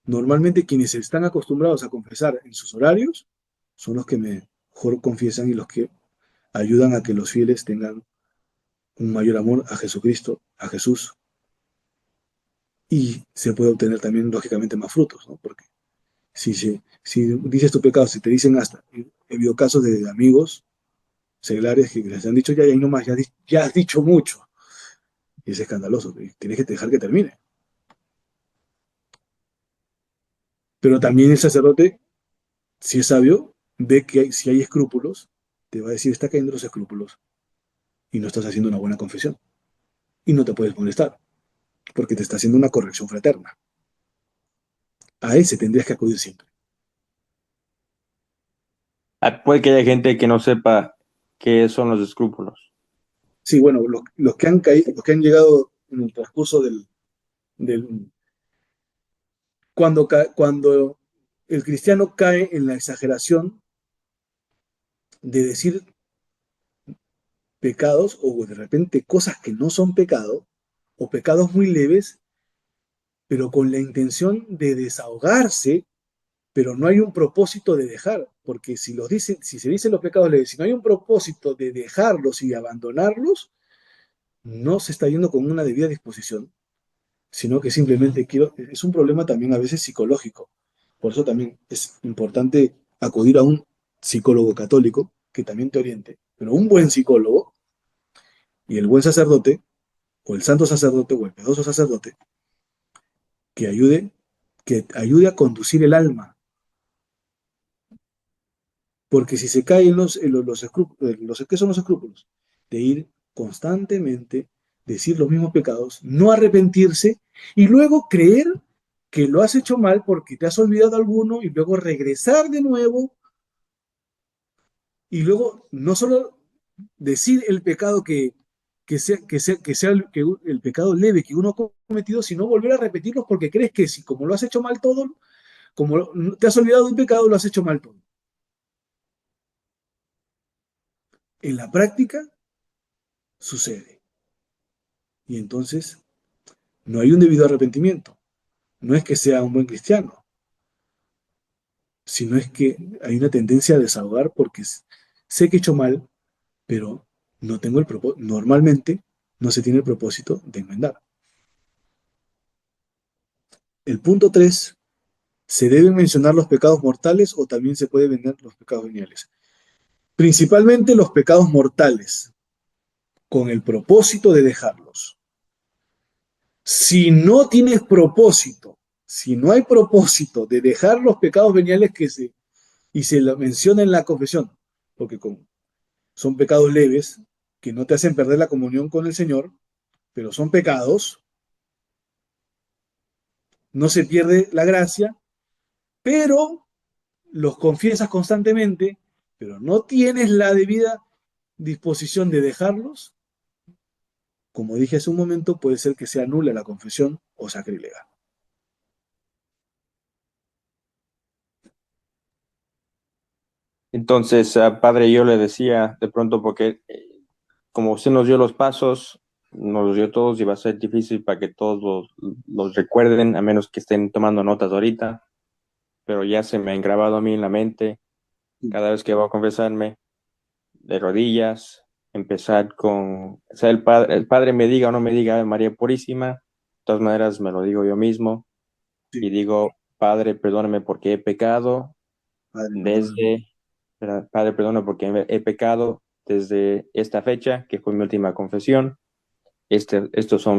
Normalmente quienes están acostumbrados a confesar en sus horarios son los que mejor confiesan y los que ayudan a que los fieles tengan un mayor amor a Jesucristo, a Jesús, y se puede obtener también, lógicamente, más frutos, ¿no? Porque si dices tu pecado, si te dicen hasta, he habido casos de amigos seglares que les han dicho ya, ya, no más, ya, ya has dicho mucho, y es escandaloso, tienes que dejar que termine. Pero también el sacerdote, si es sabio, ve que si hay escrúpulos, te va a decir, está cayendo los escrúpulos y no estás haciendo una buena confesión. Y no te puedes molestar, porque te está haciendo una corrección fraterna. A ese tendrías que acudir siempre. Puede que haya gente que no sepa qué son los escrúpulos. Sí, bueno, los que han caído, los que han llegado en el transcurso del cuando el cristiano cae en la exageración de decir pecados o de repente cosas que no son pecado o pecados muy leves, pero con la intención de desahogarse, pero no hay un propósito de dejar, porque si se dicen los pecados leves, si no hay un propósito de dejarlos y abandonarlos, no se está yendo con una debida disposición, sino que simplemente es un problema también a veces psicológico. Por eso también es importante acudir a un psicólogo católico que también te oriente, pero un buen psicólogo y el buen sacerdote, o el santo sacerdote, o el piadoso sacerdote, que ayude, que ayude a conducir el alma, porque si se caen ¿qué son los escrúpulos? De ir constantemente, decir los mismos pecados, no arrepentirse y luego creer que lo has hecho mal porque te has olvidado alguno y luego regresar de nuevo y luego no solo decir el pecado que el pecado leve que uno ha cometido, sino volver a repetirlos porque crees que si como lo has hecho mal todo, como te has olvidado de un pecado, lo has hecho mal todo. En la práctica sucede. Y entonces no hay un debido arrepentimiento. No es que sea un buen cristiano, sino es que hay una tendencia a desahogar porque sé que he hecho mal, pero no tengo el propósito. Normalmente no se tiene el propósito de enmendar. El punto 3: ¿se deben mencionar los pecados mortales o también se pueden vender los pecados veniales? Principalmente los pecados mortales, con el propósito de dejarlos. Si no tienes propósito, si no hay propósito de dejar los pecados veniales y se lo menciona en la confesión, porque son pecados leves que no te hacen perder la comunión con el Señor, pero son pecados, no se pierde la gracia, pero los confiesas constantemente, pero no tienes la debida disposición de dejarlos, como dije hace un momento, puede ser que sea nula la confesión o sacrílega. Entonces, padre, yo le decía de pronto porque como usted nos dio los pasos, nos los dio todos y va a ser difícil para que todos los recuerden, a menos que estén tomando notas ahorita, pero ya se me han grabado a mí en la mente cada vez que voy a confesarme, de rodillas, empezar con, sea el padre me diga o no me diga Ave María Purísima, de todas maneras me lo digo yo mismo Sí, y digo, Padre, perdóname porque he pecado Padre, perdóname. desde, Padre, perdóname porque he pecado desde esta fecha, que fue mi última confesión. Estos son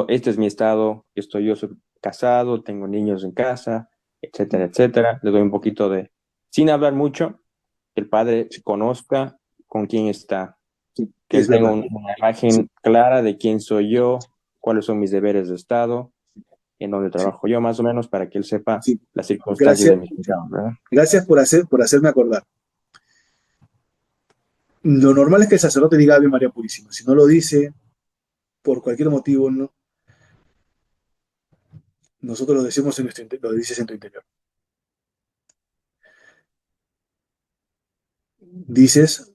este es mi estado, yo soy casado, tengo niños en casa, etcétera, etcétera. Le doy un poquito sin hablar mucho, que el padre Sí, conozca con quién está, sí, que es él tenga verdad. una Sí, imagen clara de quién soy yo, cuáles son mis deberes de estado, en dónde sí, trabajo yo, más o menos, para que él sepa sí. las circunstancias de Gracias, mis pecados, ¿verdad? gracias por hacerme acordar. Lo normal es que el sacerdote diga Ave María Purísima. Si no lo dice, por cualquier motivo, no, nosotros lo decimos en lo dices en tu interior. Dices,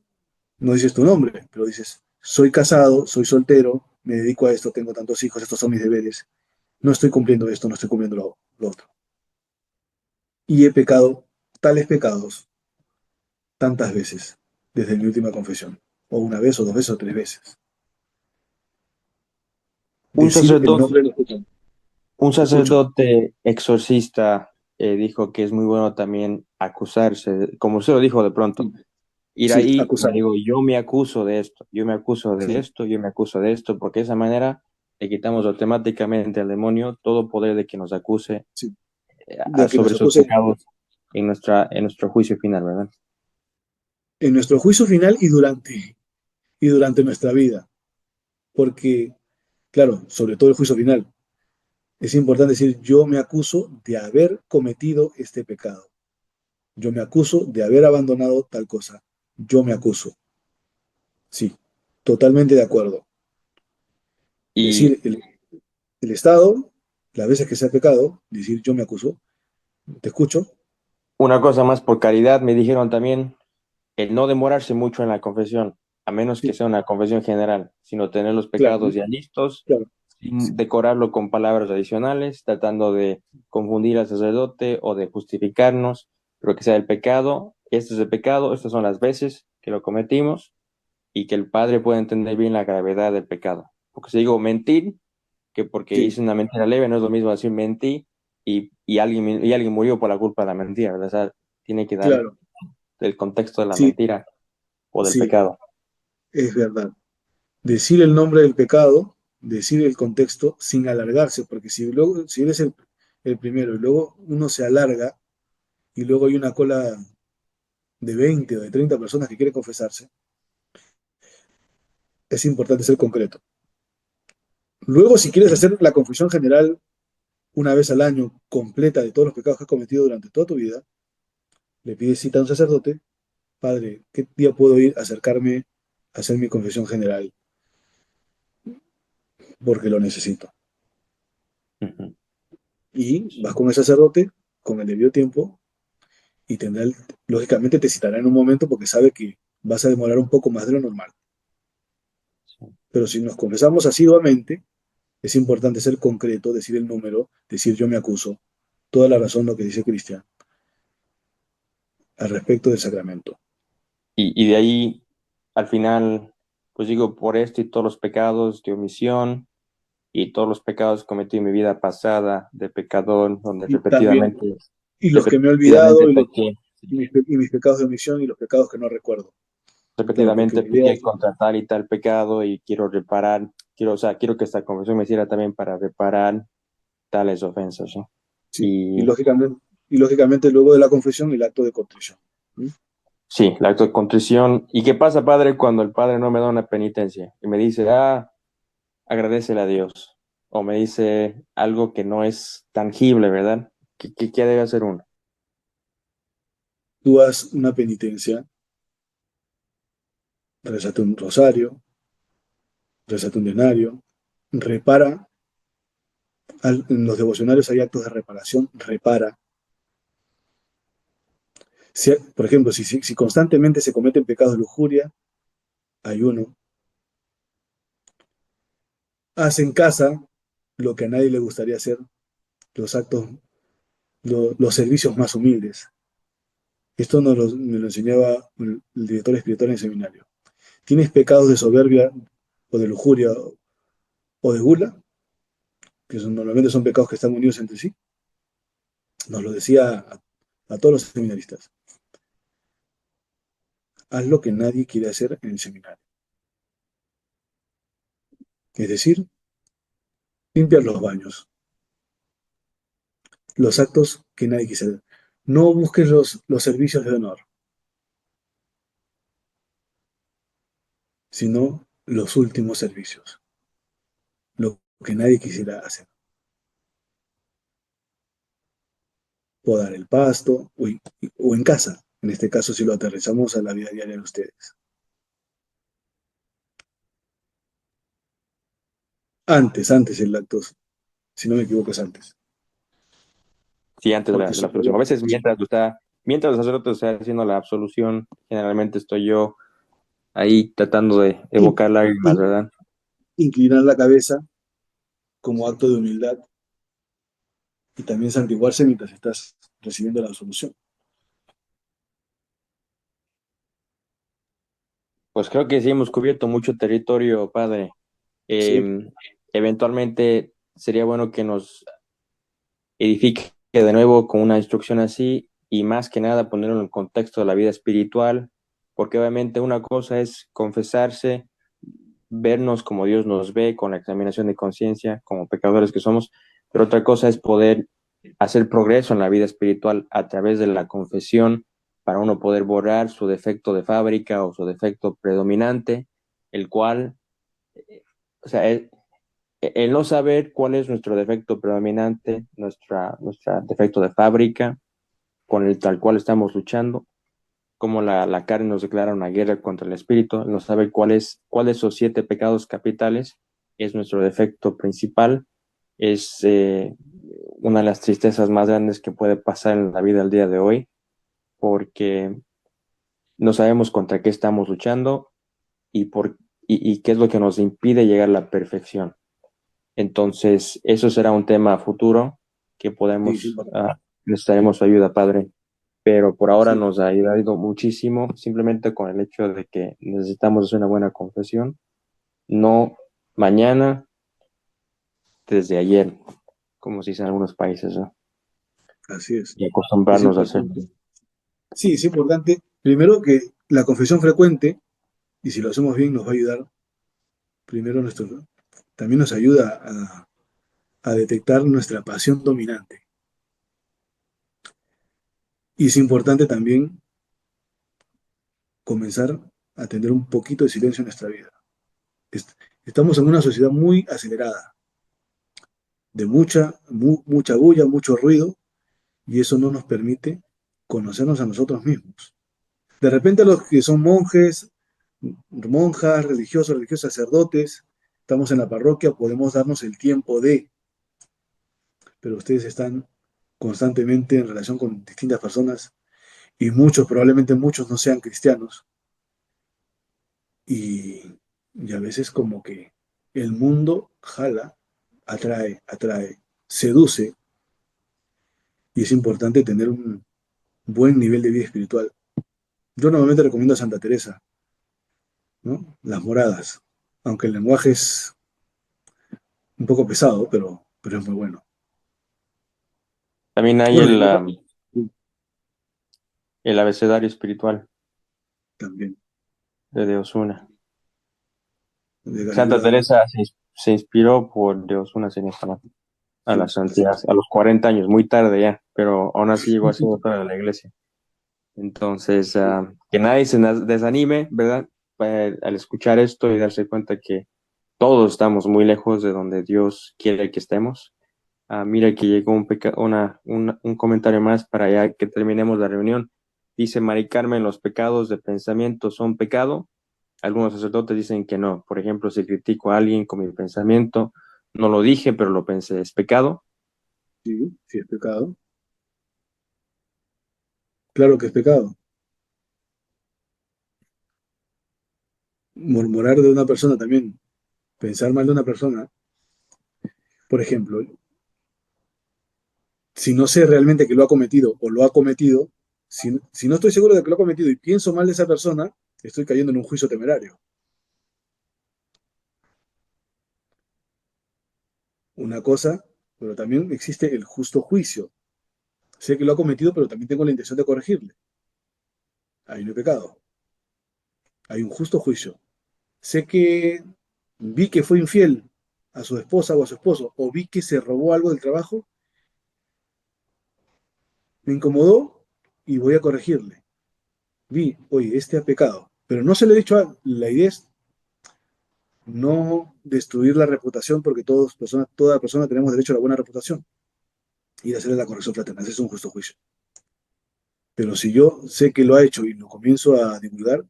no dices tu nombre, pero dices, soy casado, soy soltero, me dedico a esto, tengo tantos hijos, estos son mis deberes, no estoy cumpliendo esto, no estoy cumpliendo lo otro. Y he pecado tales pecados tantas veces, desde mi última confesión, o una vez, o dos veces, o tres veces. Un Decir el sacerdote, nombre de los pecados. un Te escucho. sacerdote exorcista dijo que es muy bueno también acusarse, como usted lo dijo de pronto, Sí, ir sí, ahí, me acusar. digo, yo me acuso de esto, yo me acuso de Sí, esto, yo me acuso de esto, porque de esa manera le quitamos automáticamente al demonio todo poder de que nos acuse sí. De que nos sobre sus acuse pecados en nuestro juicio final, ¿verdad? en nuestro juicio final y durante nuestra vida. Porque, claro, sobre todo el juicio final, es importante decir, yo me acuso de haber cometido este pecado. Yo me acuso de haber abandonado tal cosa. Yo me acuso. Sí, totalmente de acuerdo. Y Decir el Estado, las veces que sea pecado, decir yo me acuso, te escucho. una cosa más por caridad, me dijeron también el no demorarse mucho en la confesión, a menos que Sí, sea una confesión general, sino tener los claro, pecados ya listos, claro. Sí, sin decorarlo con palabras adicionales, tratando de confundir al sacerdote o de justificarnos, pero que sea el pecado, este es el pecado, estas son las veces que lo cometimos y que el padre pueda entender bien la gravedad del pecado. Porque si digo mentir, que porque sí, hice una mentira leve no es lo mismo decir mentí y alguien murió por la culpa de la mentira, ¿verdad? O sea, tiene que dar claro. el contexto de la Sí, mentira o del sí, pecado. es verdad. Decir el nombre del pecado, decir el contexto sin alargarse, porque si eres el primero y luego uno se alarga y luego hay una cola de 20 o de 30 personas que quieren confesarse, es importante ser concreto. Luego, si quieres hacer la confesión general una vez al año completa de todos los pecados que has cometido durante toda tu vida, le pides cita a un sacerdote, padre, ¿qué día puedo ir a acercarme a hacer mi confesión general? Porque lo necesito. Ujú. Y vas con el sacerdote con el debido tiempo y lógicamente te citará en un momento porque sabe que vas a demorar un poco más de lo normal. Pero si nos confesamos asiduamente, es importante ser concreto, decir el número, decir yo me acuso, toda la razón lo que dice Cristian al respecto del sacramento. Y de ahí, al final, pues digo, por esto y todos los pecados de omisión y todos los pecados que cometí en mi vida pasada de pecador, donde Y también, y los que me he repetidamente olvidado, pequé, y mis pecados de omisión y los pecados que no recuerdo. Claro, porque repetidamente la idea pequé es, contra tal y tal pecado y quiero reparar, o sea, quiero que esta confesión me sirva también para reparar tales ofensas, ¿no? sí, Y y lógicamente luego de la confesión el acto de contrición. ¿Mm? sí, el acto de contrición. ¿Y qué pasa, padre, cuando el padre no me da una penitencia y me dice, agradecele a Dios? O me dice algo que no es tangible, ¿verdad? ¿Qué debe hacer uno? Tú haz una penitencia, rezate un rosario, rezate un denario, repara, en los devocionarios hay actos de reparación, repara. Por ejemplo, si constantemente se cometen pecados de lujuria, ayuno. Haz en casa lo que a nadie le gustaría hacer, los actos, los servicios más humildes. Esto me lo enseñaba el director espiritual en el seminario. ¿Tienes pecados de soberbia o de lujuria o de gula? Que normalmente son pecados que están unidos entre sí. Nos lo decía a todos los seminaristas. Haz lo que nadie quiere hacer en el seminario. Es decir, limpiar los baños, los actos que nadie quisiera. No busques los servicios de honor, sino los últimos servicios, lo que nadie quisiera hacer. Podar el pasto o en casa, en este caso si lo aterrizamos a la vida diaria de ustedes. Antes el lactoso, si no me equivoco es antes, Sí, antes porque de la absolución. A veces mientras el sacerdote está haciendo la absolución, generalmente estoy yo ahí tratando de in- evocar lágrimas, in- ¿verdad? inclinar la cabeza como acto de humildad y también santiguarse mientras estás recibiendo la absolución. Pues creo que sí hemos cubierto mucho territorio, padre. Sí, Eh, Eventualmente sería bueno que nos edifique de nuevo con una instrucción así y más que nada ponerlo en el contexto de la vida espiritual, porque obviamente una cosa es confesarse, vernos como Dios nos ve, con la examinación de conciencia, como pecadores que somos, pero otra cosa es poder hacer progreso en la vida espiritual a través de la confesión para uno poder borrar su defecto de fábrica o su defecto predominante, el cual, o sea, el no saber cuál es nuestro defecto predominante, nuestra defecto de fábrica, con el tal cual estamos luchando, como la carne nos declara una guerra contra el espíritu, no saber cuál de esos 7 pecados capitales es nuestro defecto principal, es una de las tristezas más grandes que puede pasar en la vida al día de hoy, porque no sabemos contra qué estamos luchando y qué es lo que nos impide llegar a la perfección. Entonces, eso será un tema futuro que sí, sí, podemos, necesitaremos su ayuda, Padre. Pero por ahora sí, nos ha ayudado muchísimo, simplemente con el hecho de que necesitamos hacer una buena confesión, no mañana, desde ayer, como se dice en algunos países, ¿no? así es. Y Es acostumbrarnos a hacerlo. importante. Sí, es importante, primero que la confesión frecuente, y si lo hacemos bien nos va a ayudar, primero también nos ayuda a detectar nuestra pasión dominante. Y es importante también comenzar a tener un poquito de silencio en nuestra vida. Est- Estamos en una sociedad muy acelerada, de mucha bulla, mucho ruido, y eso no nos permite conocernos a nosotros mismos. De repente los que son monjes, monjas, religiosos, religiosos, sacerdotes, estamos en la parroquia, podemos darnos el tiempo pero ustedes están constantemente en relación con distintas personas y muchos, probablemente muchos no sean cristianos y, y a veces como que el mundo jala, atrae, seduce y es importante tener un buen nivel de vida espiritual. Yo normalmente recomiendo a Santa Teresa, ¿no? Las moradas, aunque el lenguaje es un poco pesado, pero es muy bueno. También hay Bueno, y luego el abecedario espiritual también de Osuna. de Santa Garibay, Teresa se inspiró por de Osuna a la sí, así santidad, es. a los 40 años, muy tarde ya, pero aún así llegó a ser doctora de la iglesia. Entonces, Sí, que nadie se desanime, ¿verdad? Al escuchar esto y darse cuenta que todos estamos muy lejos de donde Dios quiere que estemos. Mira que llegó un comentario más para ya que terminemos la reunión. Dice Mari Carmen, ¿los pecados de pensamiento son pecado? Algunos sacerdotes dicen que no. Por ejemplo, si critico a alguien con mi pensamiento, no lo dije, pero lo pensé, ¿es pecado? sí, sí es pecado. Claro que es pecado. Murmurar de una persona también, pensar mal de una persona, por ejemplo, si no sé realmente que lo ha cometido o lo ha cometido, si no estoy seguro de que lo ha cometido y pienso mal de esa persona, estoy cayendo en un juicio temerario. Una cosa, pero también existe el justo juicio. Sé que lo ha cometido, pero también tengo la intención de corregirle. Ahí no hay pecado. Hay un justo juicio. Sé que vi que fue infiel. a su esposa o a su esposo, o vi que se robó algo del trabajo, me incomodó y voy a corregirle. Vi, oye, este ha pecado, pero no se lo he dicho la idea es no destruir la reputación porque toda persona tenemos derecho a la buena reputación y de hacerle la corrección fraternal. Ese es un justo juicio. Pero si yo sé que lo ha hecho y lo comienzo a divulgar,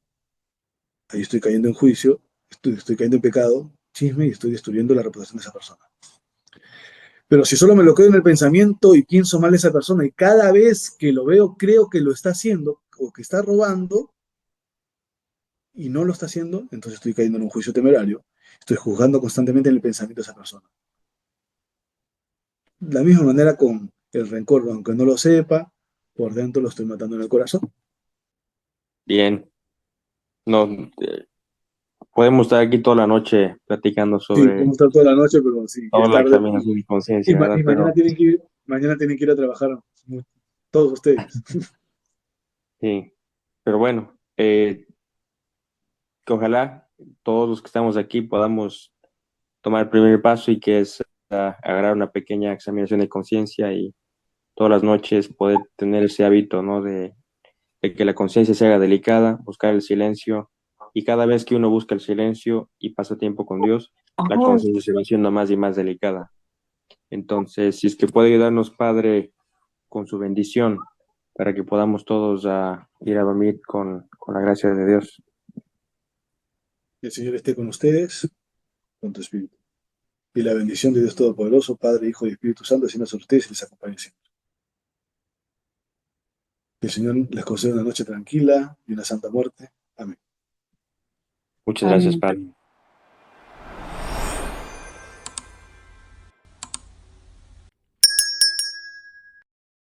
ahí estoy cayendo en juicio, estoy cayendo en pecado, chisme y estoy destruyendo la reputación de esa persona. Pero si solo me lo quedo en el pensamiento y pienso mal de esa persona y cada vez que lo veo creo que lo está haciendo o que está robando y no lo está haciendo, entonces estoy cayendo en un juicio temerario. Estoy juzgando constantemente en el pensamiento de esa persona. De la misma manera con el rencor, aunque no lo sepa, por dentro lo estoy matando en el corazón. Bien, no, podemos estar aquí toda la noche platicando Sí, sobre podemos estar toda la noche, pero sí, ya toda es la tarde examinación de conciencia, y ¿verdad? mañana Pero tienen que ir a trabajar todos ustedes. sí, pero bueno, que ojalá todos los que estamos aquí podamos tomar el primer paso y que es agarrar una pequeña examinación de conciencia y todas las noches poder tener ese hábito, ¿no? De que la conciencia se haga delicada, buscar el silencio y cada vez que uno busca el silencio y pasa tiempo con Dios, la conciencia se va haciendo más y más delicada. Entonces, si es que puede ayudarnos, Padre, con su bendición, para que podamos todos ir a dormir con la gracia de Dios. El Señor esté con ustedes, con tu espíritu. Y la bendición de Dios Todopoderoso, Padre, Hijo y Espíritu Santo, descienda sobre ustedes y les acompañe siempre. Que el Señor les conceda una noche tranquila y una santa muerte. Amén. Muchas gracias, Padre.